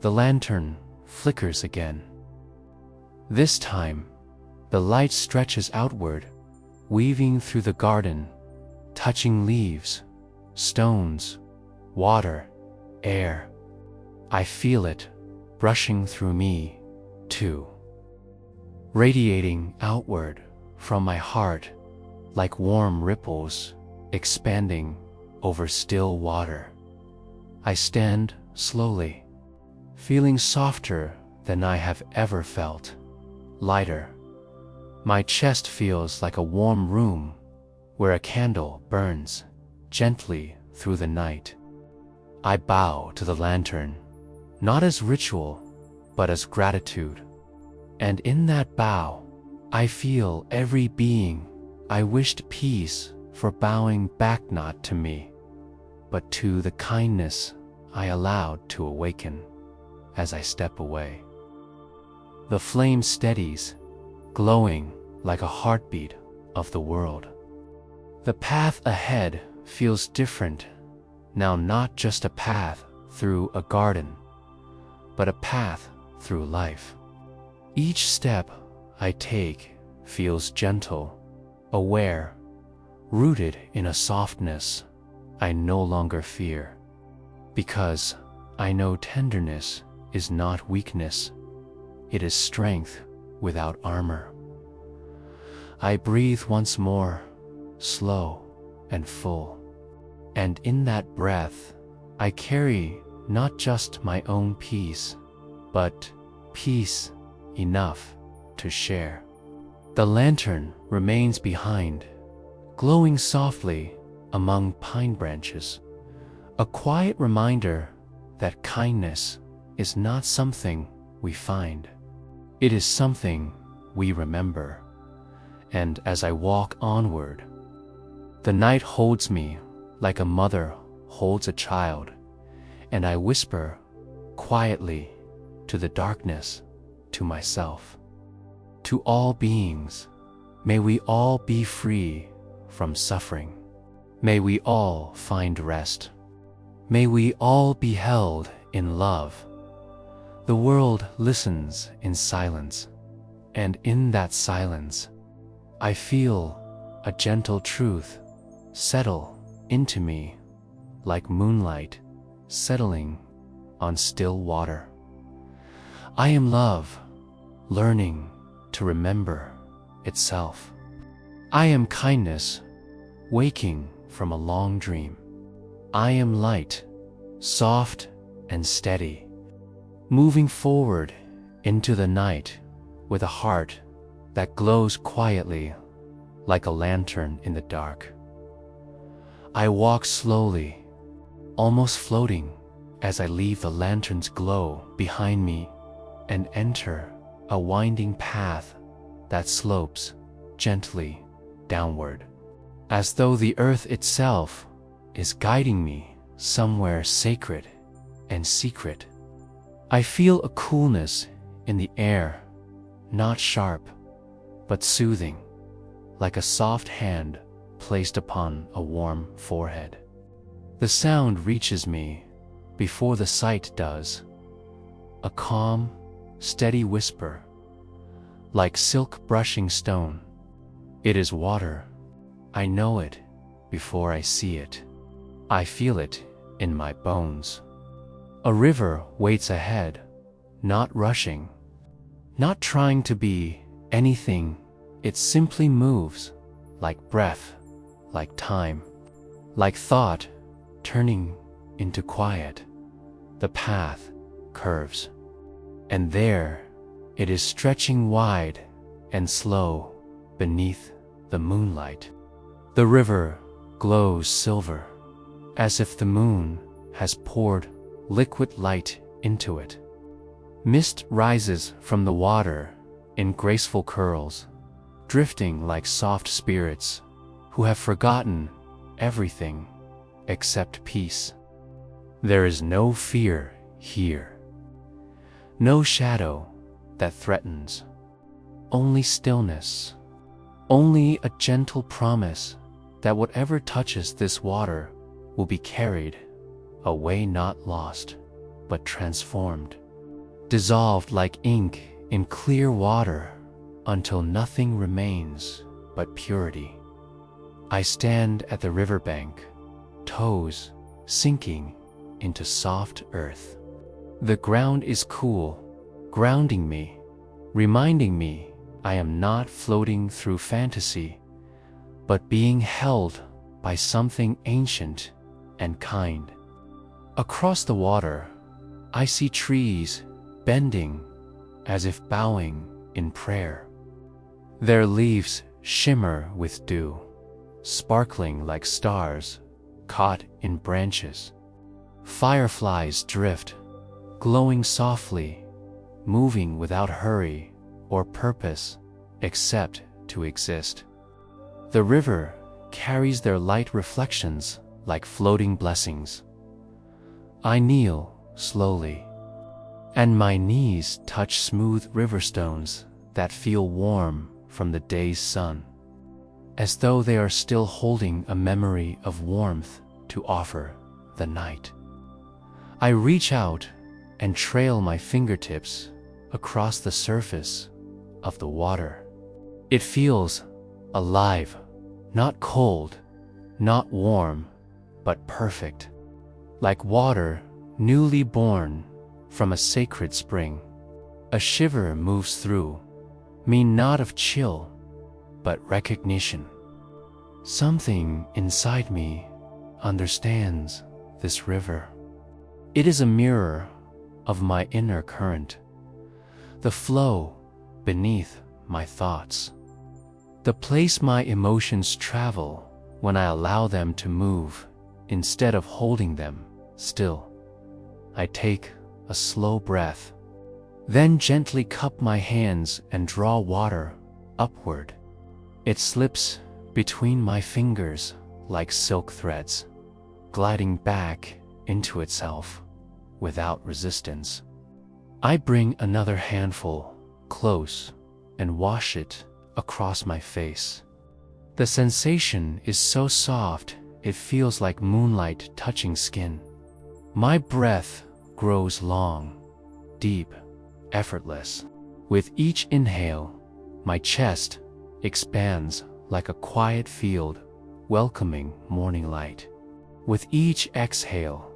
The lantern flickers again. This time, the light stretches outward, weaving through the garden, touching leaves, stones, water, air. I feel it brushing through me, too, radiating outward from my heart like warm ripples expanding over still water. I stand slowly, feeling softer than I have ever felt, lighter. My chest feels like a warm room where a candle burns gently through the night. I bow to the lantern, not as ritual, but as gratitude. And in that bow, I feel every being I wished peace for bowing back not to me, but to the kindness I allowed to awaken as I step away. The flame steadies, glowing like a heartbeat of the world. The path ahead feels different, now not just a path through a garden, but a path through life. Each step I take feels gentle, aware, rooted in a softness I no longer fear, because I know tenderness is not weakness, it is strength without armor. I breathe once more, slow and full, and in that breath I carry not just my own peace, but peace enough to share. The lantern remains behind, glowing softly among pine branches, a quiet reminder that kindness is not something we find. It is something we remember. And as I walk onward, the night holds me like a mother holds a child, and I whisper quietly to the darkness, to myself, to all beings, may we all be free from suffering. May we all find rest. May we all be held in love. The world listens in silence, and in that silence, I feel a gentle truth settle into me like moonlight settling on still water. I am love, learning to remember itself. I am kindness, waking from a long dream. I am light, soft and steady, moving forward into the night with a heart that glows quietly like a lantern in the dark. I walk slowly, almost floating as I leave the lantern's glow behind me and enter a winding path that slopes gently downward, as though the earth itself is guiding me somewhere sacred and secret. I feel a coolness in the air, not sharp, but soothing, like a soft hand placed upon a warm forehead. The sound reaches me before the sight does, a calm, steady whisper, like silk brushing stone. It is water. I know it before I see it. I feel it in my bones. A river waits ahead, not rushing, not trying to be anything. It simply moves, like breath, like time, like thought turning into quiet. The path curves, and there it is, stretching wide and slow beneath the moonlight. The river glows silver, as if the moon has poured liquid light into it. Mist rises from the water in graceful curls, drifting like soft spirits who have forgotten everything except peace. There is no fear here, no shadow that threatens, only stillness, only a gentle promise that whatever touches this water will be carried away, not lost, but transformed, dissolved like ink in clear water until nothing remains but purity. I stand at the riverbank, toes sinking into soft earth. The ground is cool, grounding me, reminding me I am not floating through fantasy, but being held by something ancient and kind. Across the water, I see trees bending as if bowing in prayer. Their leaves shimmer with dew, sparkling like stars caught in branches. Fireflies drift, glowing softly, moving without hurry or purpose except to exist. The river carries their light reflections like floating blessings. I kneel slowly, and my knees touch smooth river stones that feel warm from the day's sun, as though they are still holding a memory of warmth to offer the night. I reach out and trail my fingertips across the surface of the water. It feels alive, not cold, not warm, but perfect, like water newly born from a sacred spring. A shiver moves through me, not of chill, but recognition. Something inside me understands this river. It is a mirror of my inner current, the flow beneath my thoughts, the place my emotions travel when I allow them to move instead of holding them still. I take a slow breath, then gently cup my hands and draw water upward. It slips between my fingers like silk threads, gliding back into itself without resistance. I bring another handful close and wash it across my face. The sensation is so soft, it feels like moonlight touching skin. My breath grows long, deep, effortless. With each inhale, my chest expands like a quiet field welcoming morning light. With each exhale,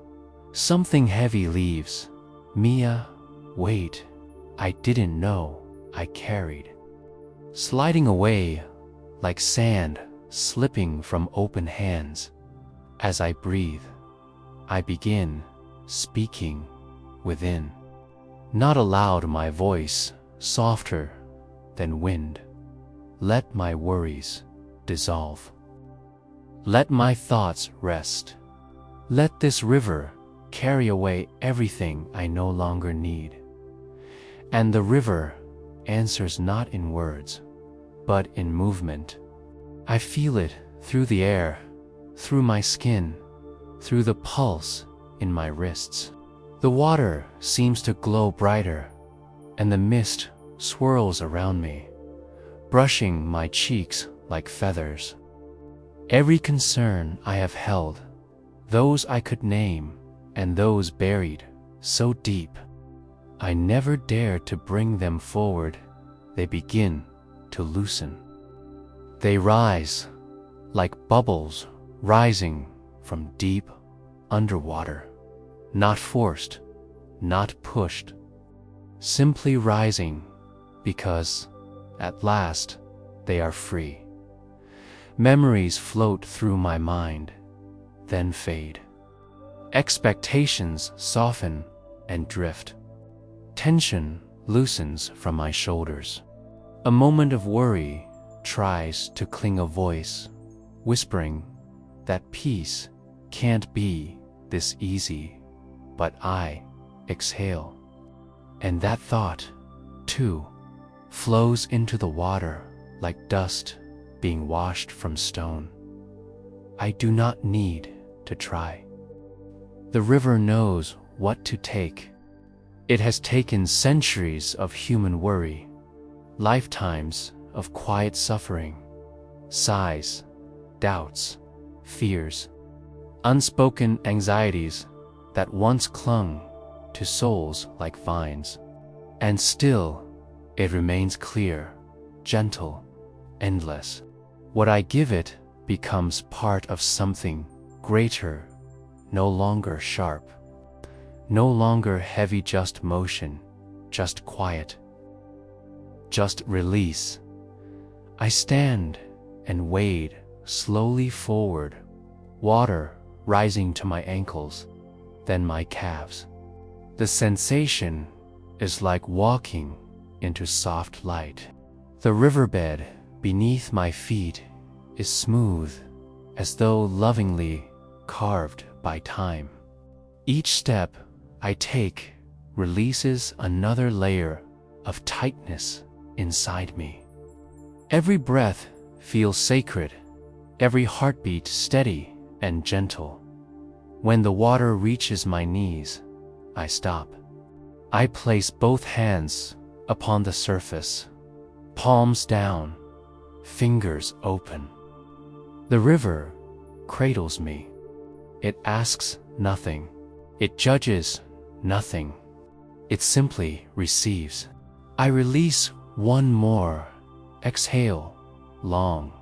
something heavy leaves me, a weight I didn't know I carried, sliding away like sand slipping from open hands. As I breathe, I begin speaking within, not aloud, my voice softer than wind. Let my worries dissolve. Let my thoughts rest. Let this river carry away everything I no longer need. And the river answers not in words, but in movement. I feel it through the air, through my skin, through the pulse in my wrists. The water seems to glow brighter, and the mist swirls around me, brushing my cheeks like feathers. Every concern I have held, those I could name, and those buried so deep, I never dared to bring them forward. They begin to loosen. They rise like bubbles rising from deep underwater, not forced, not pushed, simply rising because at last they are free. Memories float through my mind, then fade. Expectations soften and drift. Tension loosens from my shoulders. A moment of worry tries to cling, a voice whispering that peace can't be this easy, but I exhale. And that thought, too, flows into the water like dust being washed from stone. I do not need to try. The river knows what to take. It has taken centuries of human worry, lifetimes of quiet suffering, sighs, doubts, fears, unspoken anxieties that once clung to souls like vines. And still, it remains clear, gentle, endless. What I give it becomes part of something greater, no longer sharp, no longer heavy, just motion, just quiet, just release. I stand and wade slowly forward, water rising to my ankles, then my calves. The sensation is like walking into soft light. The riverbed beneath my feet is smooth, as though lovingly carved by time. Each step I take releases another layer of tightness inside me. Every breath feels sacred, every heartbeat steady and gentle. When the water reaches my knees, I stop. I place both hands upon the surface, palms down, fingers open. The river cradles me. It asks nothing. It judges nothing. It simply receives. I release one more. Exhale, long,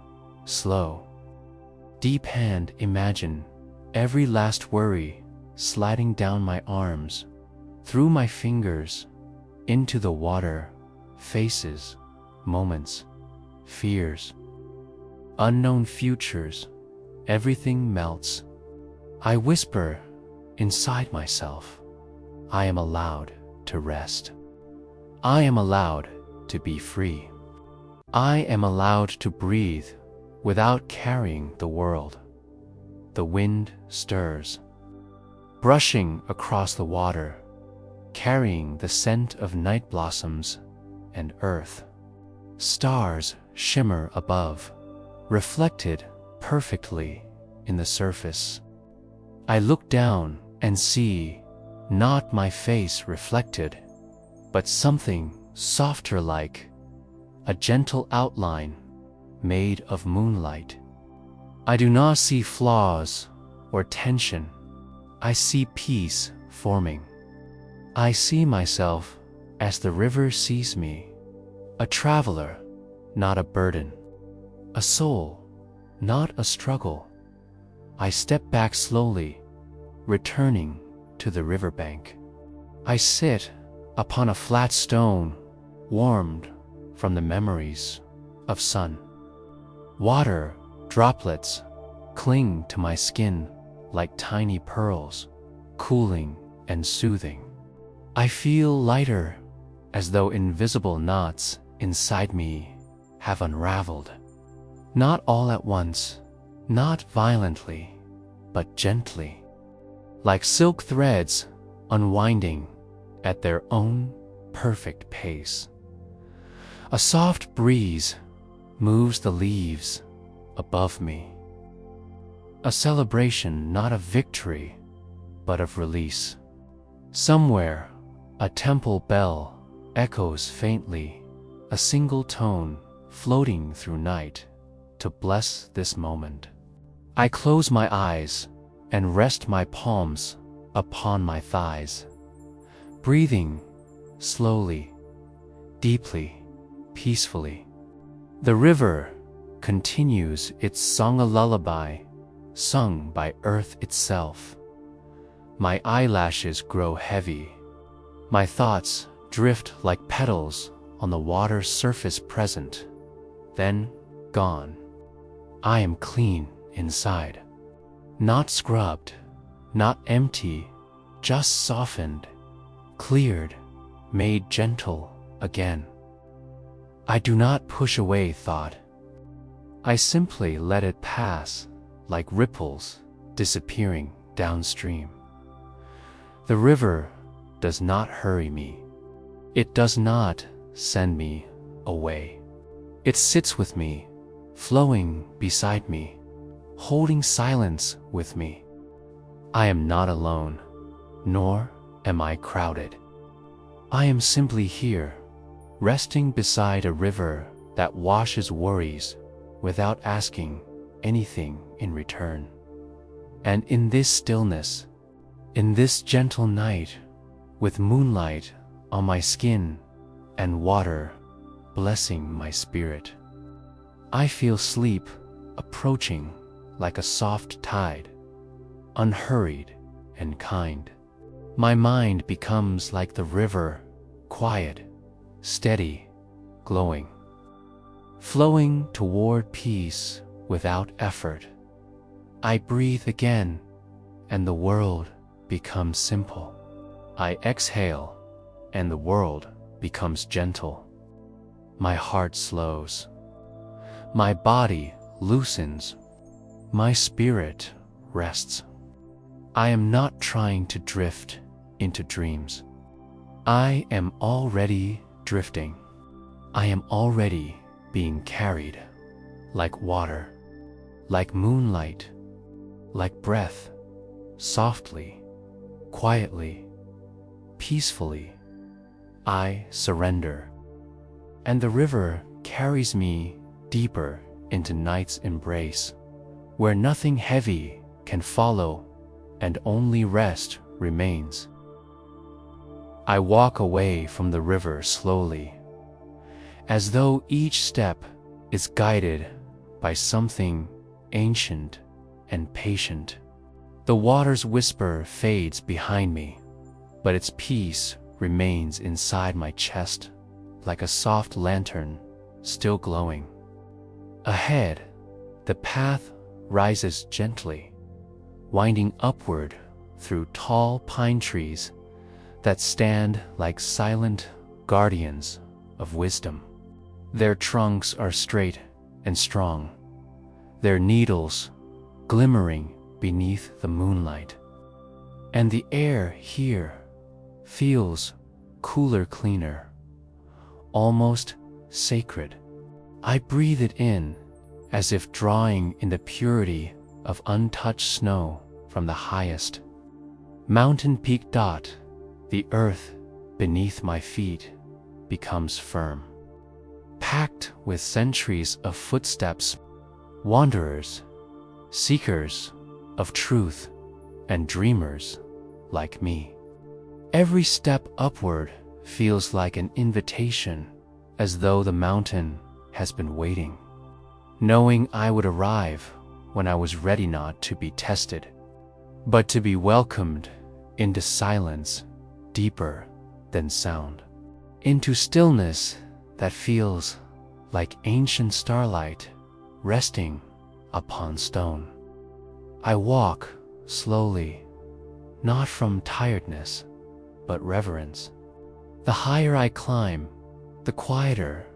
slow. Deep hand, imagine every last worry sliding down my arms, through my fingers, into the water, faces, moments, fears, unknown futures. Everything melts. I whisper inside myself, I am allowed to rest. I am allowed to be free. I am allowed to breathe without carrying the world. The wind stirs, brushing across the water, carrying the scent of night blossoms and earth. Stars shimmer above, reflected perfectly in the surface. I look down and see not my face reflected, but something softer, like a gentle outline made of moonlight. I do not see flaws or tension. I see peace forming. I see myself as the river sees me, a traveler, not a burden, a soul, not a struggle. I step back slowly, returning to the riverbank. I sit upon a flat stone, warmed from the memories of sun. Water droplets cling to my skin like tiny pearls, cooling and soothing. I feel lighter, as though invisible knots inside me have unraveled. Not all at once, not violently, but gently, like silk threads unwinding at their own perfect pace. A soft breeze moves the leaves above me. A celebration not of victory, but of release. Somewhere, a temple bell echoes faintly, a single tone floating through night to bless this moment. I close my eyes and rest my palms upon my thighs, breathing slowly, deeply, peacefully. The river continues its song, a lullaby sung by earth itself. My eyelashes grow heavy. My thoughts drift like petals on the water's surface, present, then gone. I am clean inside, not scrubbed, not empty, just softened, cleared, made gentle again. I do not push away thought. I simply let it pass like ripples disappearing downstream. The river does not hurry me. It does not send me away. It sits with me, flowing beside me, holding silence with me. I am not alone, nor am I crowded. I am simply here, resting beside a river that washes worries without asking anything in return. And in this stillness, in this gentle night, with moonlight on my skin and water blessing my spirit, I feel sleep approaching like a soft tide, unhurried and kind. My mind becomes like the river, quiet, steady, glowing, flowing toward peace without effort. I breathe again, and the world becomes simple. I exhale, and the world becomes gentle. My heart slows. My body loosens. My spirit rests. I am not trying to drift into dreams. I am already drifting. I am already being carried, like water, like moonlight, like breath, softly, quietly, peacefully. I surrender, and the river carries me deeper into night's embrace, where nothing heavy can follow and only rest remains. I walk away from the river slowly, as though each step is guided by something ancient and patient. The water's whisper fades behind me, but its peace remains inside my chest, like a soft lantern still glowing. Ahead, the path rises gently, winding upward through tall pine trees that stand like silent guardians of wisdom. Their trunks are straight and strong, their needles glimmering beneath the moonlight. And the air here feels cooler, cleaner, almost sacred. I breathe it in as if drawing in the purity of untouched snow from the highest mountain peak. The earth beneath my feet becomes firm, packed with centuries of footsteps, wanderers, seekers of truth, and dreamers like me. Every step upward feels like an invitation, as though the mountain has been waiting, knowing I would arrive when I was ready, not to be tested, but to be welcomed into silence deeper than sound, into stillness that feels like ancient starlight resting upon stone. I walk slowly, not from tiredness, but reverence. The higher I climb, the quieter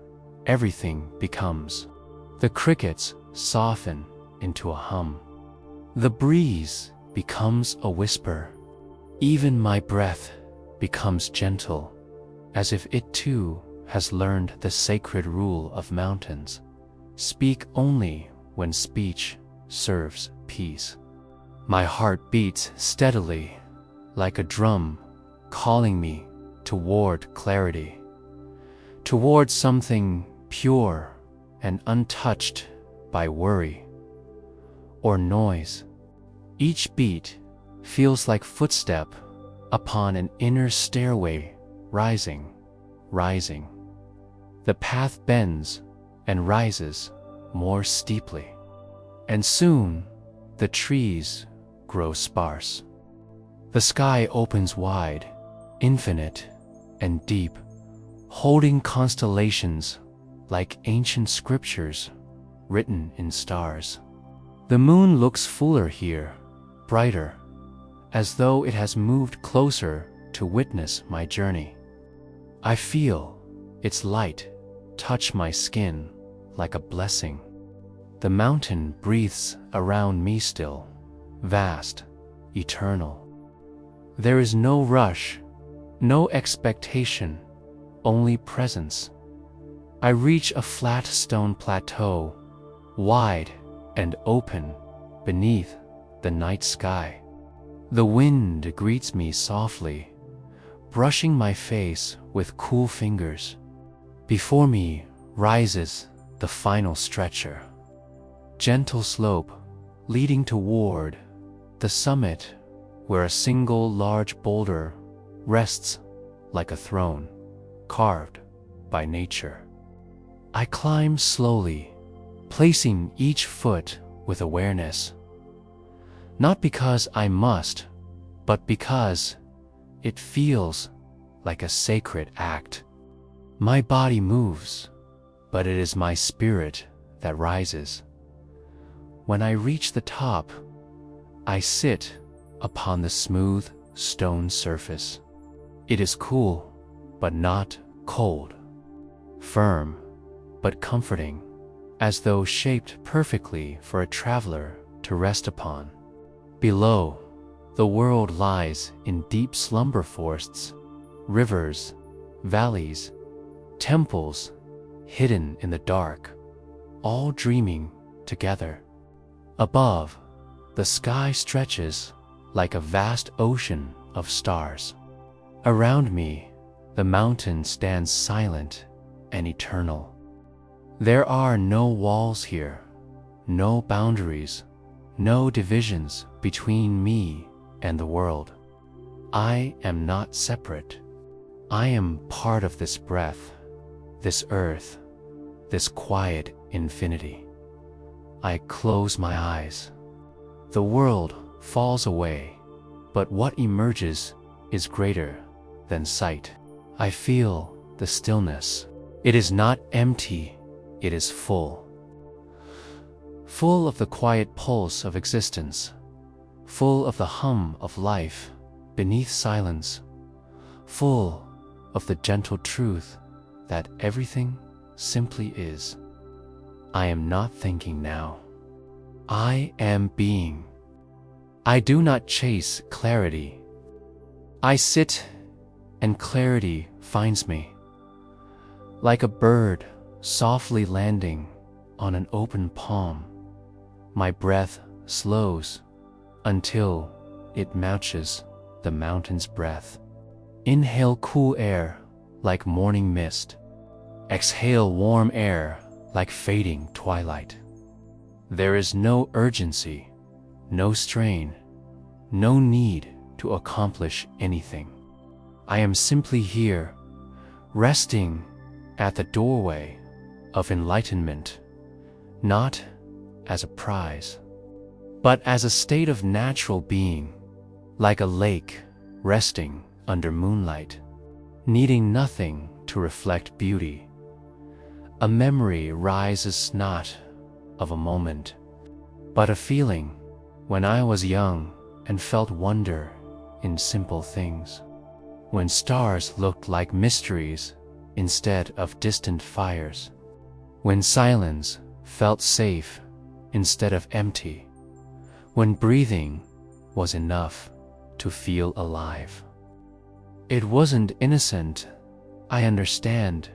everything becomes. The crickets soften into a hum. The breeze becomes a whisper. Even my breath becomes gentle, as if it too has learned the sacred rule of mountains. Speak only when speech serves peace. My heart beats steadily, like a drum calling me toward clarity, toward something pure and untouched by worry or noise. Each beat feels like footstep upon an inner stairway, rising, rising. The path bends and rises more steeply, and soon the trees grow sparse. The sky opens wide, infinite and deep, holding constellations like ancient scriptures written in stars. The moon looks fuller here, brighter, as though it has moved closer to witness my journey. I feel its light touch my skin like a blessing. The mountain breathes around me still, vast, eternal. There is no rush, no expectation, only presence. I reach a flat stone plateau, wide and open beneath the night sky. The wind greets me softly, brushing my face with cool fingers. Before me rises the final stretcher, gentle slope leading toward the summit, where a single large boulder rests like a throne carved by nature. I climb slowly, placing each foot with awareness, not because I must, but because it feels like a sacred act. My body moves, but it is my spirit that rises. When I reach the top, I sit upon the smooth stone surface. It is cool, but not cold. Firm, but comforting, as though shaped perfectly for a traveler to rest upon. Below, the world lies in deep slumber forests, rivers, valleys, temples hidden in the dark, all dreaming together. Above, the sky stretches like a vast ocean of stars. Around me, the mountain stands silent and eternal. There are no walls here, no boundaries, no divisions between me and the world. I am not separate. I am part of this breath, this earth, this quiet infinity. I close my eyes. The world falls away, but what emerges is greater than sight. I feel the stillness. It is not empty, it is full. Full of the quiet pulse of existence, full of the hum of life beneath silence, full of the gentle truth that everything simply is. I am not thinking now. I am being. I do not chase clarity. I sit and clarity finds me. Like a bird softly landing on an open palm, my breath slows until it matches the mountain's breath. Inhale cool air like morning mist. Exhale warm air like fading twilight. There is no urgency, no strain, no need to accomplish anything. I am simply here, resting at the doorway of enlightenment, not as a prize, but as a state of natural being, like a lake resting under moonlight, needing nothing to reflect beauty. A memory rises not of a moment, but a feeling when I was young and felt wonder in simple things, when stars looked like mysteries instead of distant fires, when silence felt safe instead of empty, when breathing was enough to feel alive. It wasn't innocent, I understand,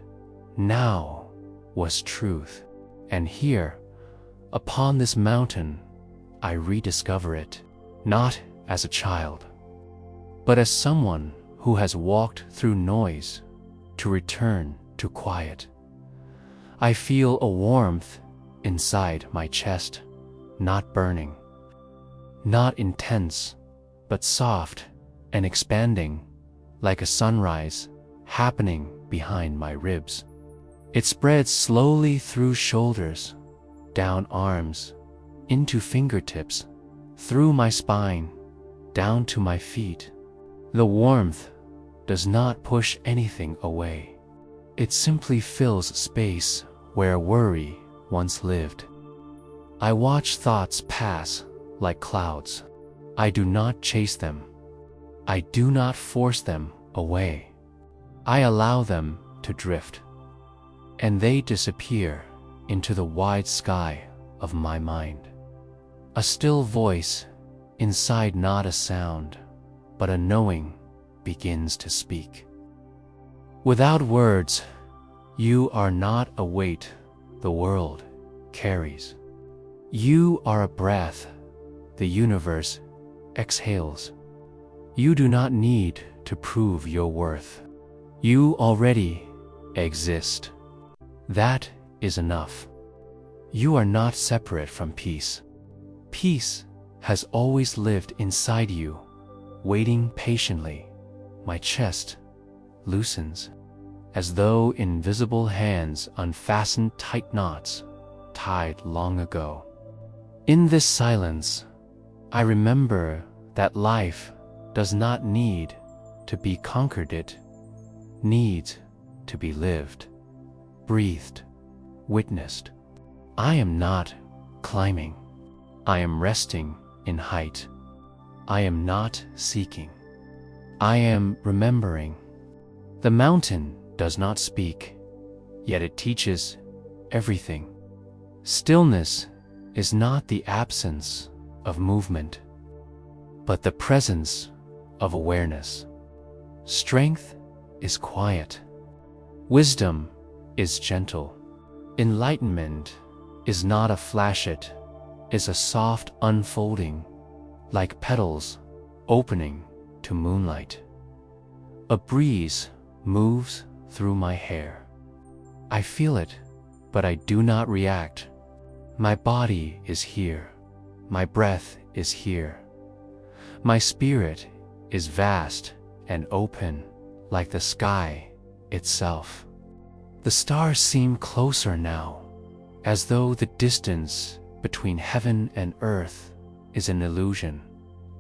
now was truth, and here, upon this mountain, I rediscover it, not as a child, but as someone who has walked through noise to return to quiet. I feel a warmth inside my chest, not burning, not intense, but soft and expanding, like a sunrise happening behind my ribs. It spreads slowly through shoulders, down arms, into fingertips, through my spine, down to my feet. The warmth does not push anything away. It simply fills space where worry once lived. I watch thoughts pass like clouds. I do not chase them. I do not force them away. I allow them to drift, and they disappear into the wide sky of my mind. A still voice inside, not a sound, but a knowing, begins to speak. Without words, you are not a weight the world carries. You are a breath the universe exhales. You do not need to prove your worth. You already exist. That is enough. You are not separate from peace. Peace has always lived inside you, waiting patiently. My chest loosens, as though invisible hands unfastened tight knots tied long ago. In this silence, I remember that life does not need to be conquered, it needs to be lived, breathed, witnessed. I am not climbing. I am resting in height. I am not seeking. I am remembering. The mountain does not speak, yet it teaches everything. Stillness is not the absence of movement, but the presence of awareness. Strength is quiet. Wisdom is gentle. Enlightenment is not a flash, it is a soft unfolding, like petals opening to moonlight. A breeze moves through my hair. I feel it, but I do not react. My body is here. My breath is here. My spirit is vast and open, like the sky itself. The stars seem closer now, as though the distance between heaven and earth is an illusion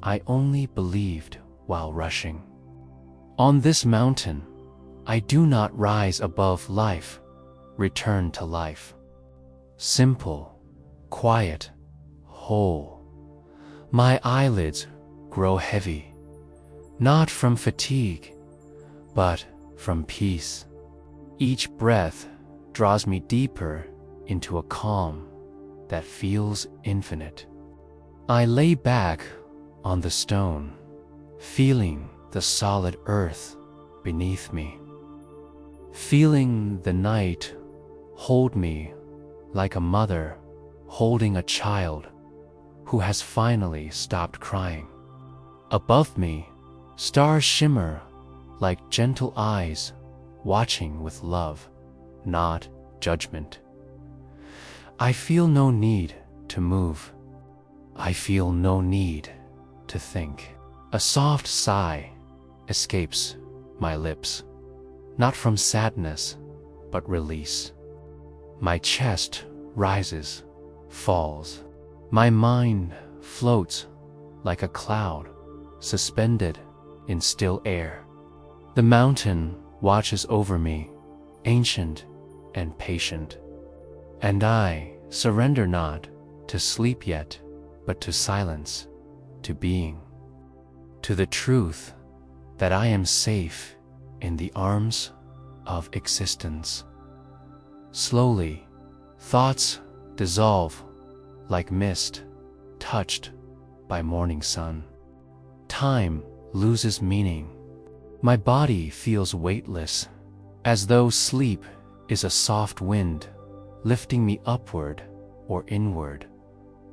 I only believed while rushing. On this mountain, I do not rise above life, return to life. Simple, quiet, whole. My eyelids grow heavy, not from fatigue, but from peace. Each breath draws me deeper into a calm that feels infinite. I lay back on the stone, feeling the solid earth beneath me, feeling the night hold me like a mother holding a child who has finally stopped crying. Above me, stars shimmer like gentle eyes watching with love, not judgment. I feel no need to move. I feel no need to think. A soft sigh escapes my lips, not from sadness, but release. My chest rises, falls. My mind floats like a cloud suspended in still air. The mountain watches over me, ancient and patient. And I surrender not to sleep yet, but to silence, to being, to the truth that I am safe in the arms of existence. Slowly, thoughts dissolve like mist touched by morning sun. Time loses meaning. My body feels weightless, as though sleep is a soft wind lifting me upward or inward,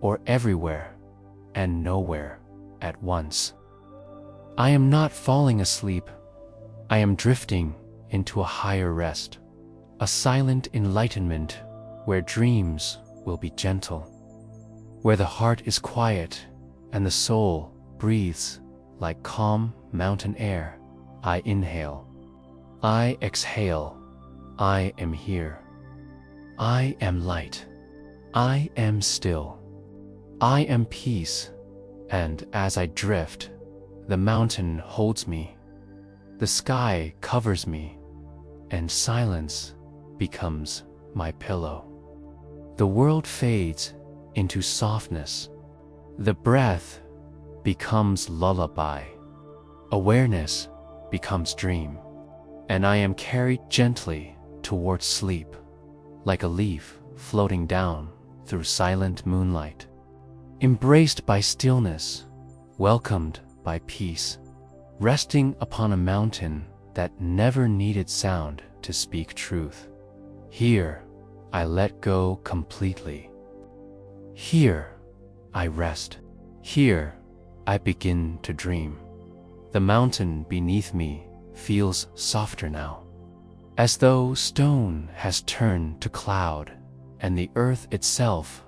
or everywhere and nowhere at once. I am not falling asleep. I am drifting into a higher rest, a silent enlightenment where dreams will be gentle, where the heart is quiet and the soul breathes like calm mountain air. I inhale. I exhale. I am here. I am light. I am still. I am peace. And as I drift, the mountain holds me. The sky covers me, and silence becomes my pillow. The world fades into softness. The breath becomes lullaby. Awareness becomes dream, and I am carried gently towards sleep, like a leaf floating down through silent moonlight, embraced by stillness, welcomed by peace, resting upon a mountain that never needed sound to speak truth. Here, I let go completely. Here, I rest. Here, I begin to dream. The mountain beneath me feels softer now, as though stone has turned to cloud, and the earth itself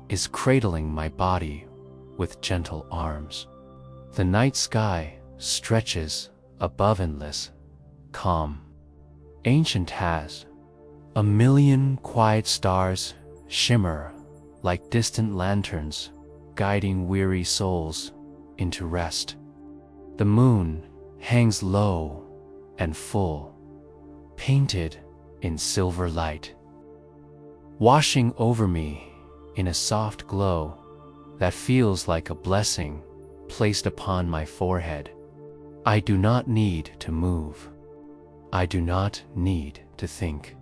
is cradling my body with gentle arms. The night sky stretches above, endless, calm. Ancient has a million quiet stars shimmer like distant lanterns, guiding weary souls into rest. The moon hangs low and full, painted in silver light. Washing over me in a soft glow, that feels like a blessing placed upon my forehead. I do not need to move. I do not need to think.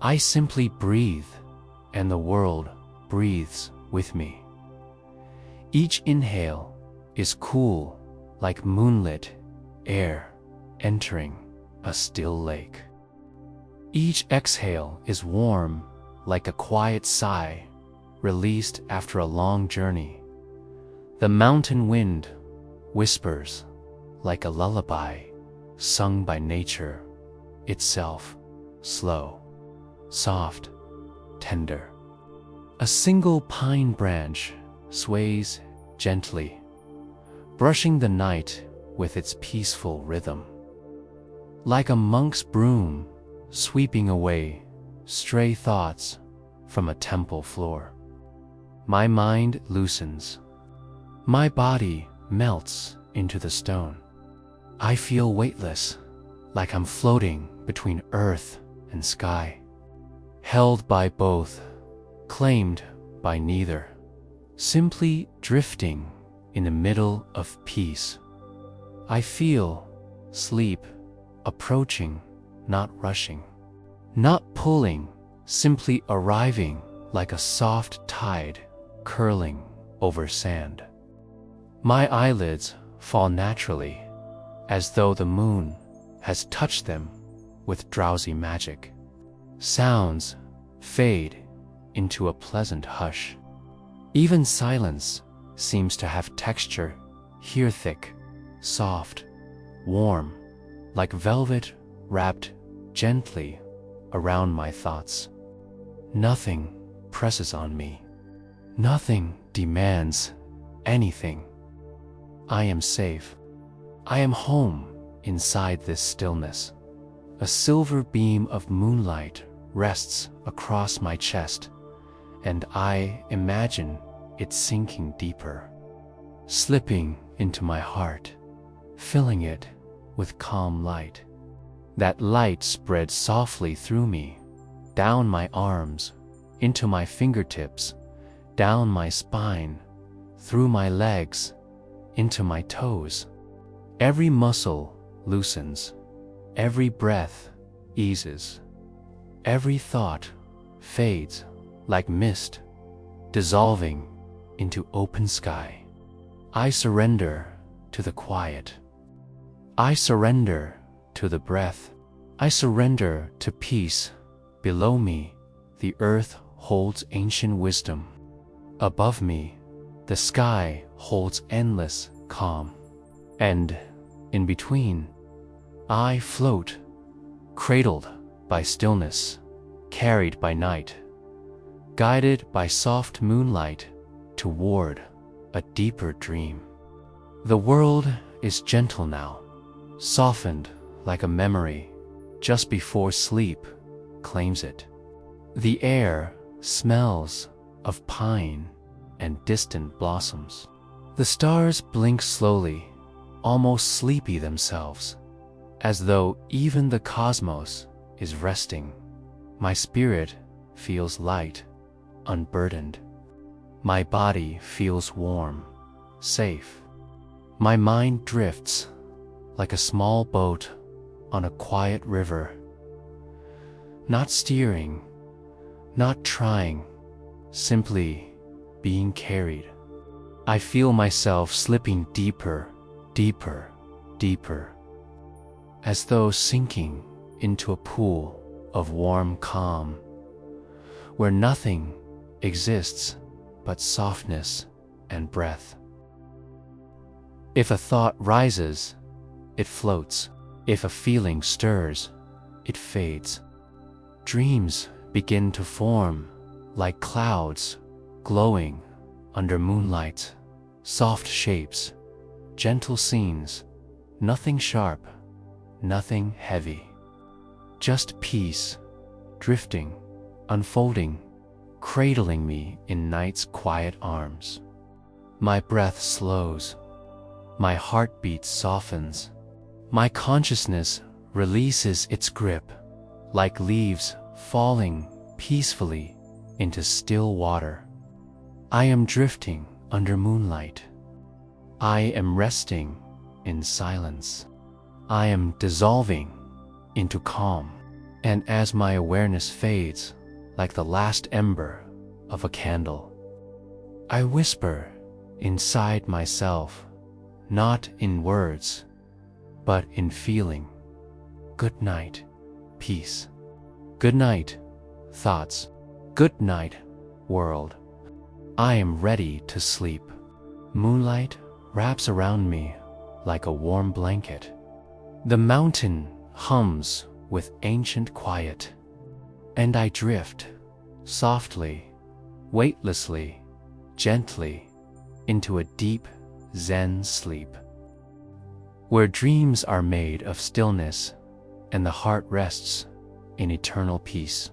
I simply breathe, and the world breathes with me. Each inhale is cool like moonlit air entering a still lake. Each exhale is warm like a quiet sigh released after a long journey. The mountain wind whispers like a lullaby sung by nature itself, slow, soft, tender. A single pine branch sways gently, brushing the night with its peaceful rhythm. Like a monk's broom sweeping away stray thoughts from a temple floor. My mind loosens. My body melts into the stone. I feel weightless, like I'm floating between earth and sky, held by both, claimed by neither, simply drifting in the middle of peace. I feel sleep approaching, not rushing, not pulling, simply arriving like a soft tide curling over sand. My eyelids fall naturally, as though the moon has touched them with drowsy magic. Sounds fade into a pleasant hush. Even silence seems to have texture, here thick, soft, warm, like velvet wrapped gently around my thoughts. Nothing presses on me. Nothing demands anything. I am safe. I am home inside this stillness. A silver beam of moonlight rests across my chest, and I imagine it sinking deeper, slipping into my heart, filling it with calm light. That light spreads softly through me, down my arms, into my fingertips, down my spine, through my legs, into my toes. Every muscle loosens, every breath eases, every thought fades like mist, dissolving into open sky. I surrender to the quiet. I surrender to the breath. I surrender to peace. Below me, the earth holds ancient wisdom. Above me, the sky holds endless calm. And in between, I float, cradled by stillness, carried by night, guided by soft moonlight toward a deeper dream. The world is gentle now, softened like a memory just before sleep claims it. The air smells of pine and distant blossoms. The stars blink slowly, almost sleepy themselves, as though even the cosmos is resting. My spirit feels light, unburdened. My body feels warm, safe. My mind drifts like a small boat on a quiet river, not steering, not trying, simply being carried. I feel myself slipping deeper, deeper, deeper, as though sinking into a pool of warm calm, where nothing exists but softness and breath. If a thought rises, it floats. If a feeling stirs, it fades. Dreams begin to form like clouds glowing under moonlight, soft shapes, gentle scenes, nothing sharp, nothing heavy. Just peace, drifting, unfolding, cradling me in night's quiet arms. My breath slows, my heartbeat softens, my consciousness releases its grip, like leaves falling peacefully into still water. I am drifting under moonlight. I am resting in silence. I am dissolving into calm. And as my awareness fades like the last ember of a candle, I whisper inside myself, not in words, but in feeling. Good night, peace. Good night, thoughts. Good night, world. I am ready to sleep. Moonlight wraps around me like a warm blanket. The mountain hums with ancient quiet, and I drift softly, weightlessly, gently into a deep Zen sleep, where dreams are made of stillness and the heart rests in eternal peace.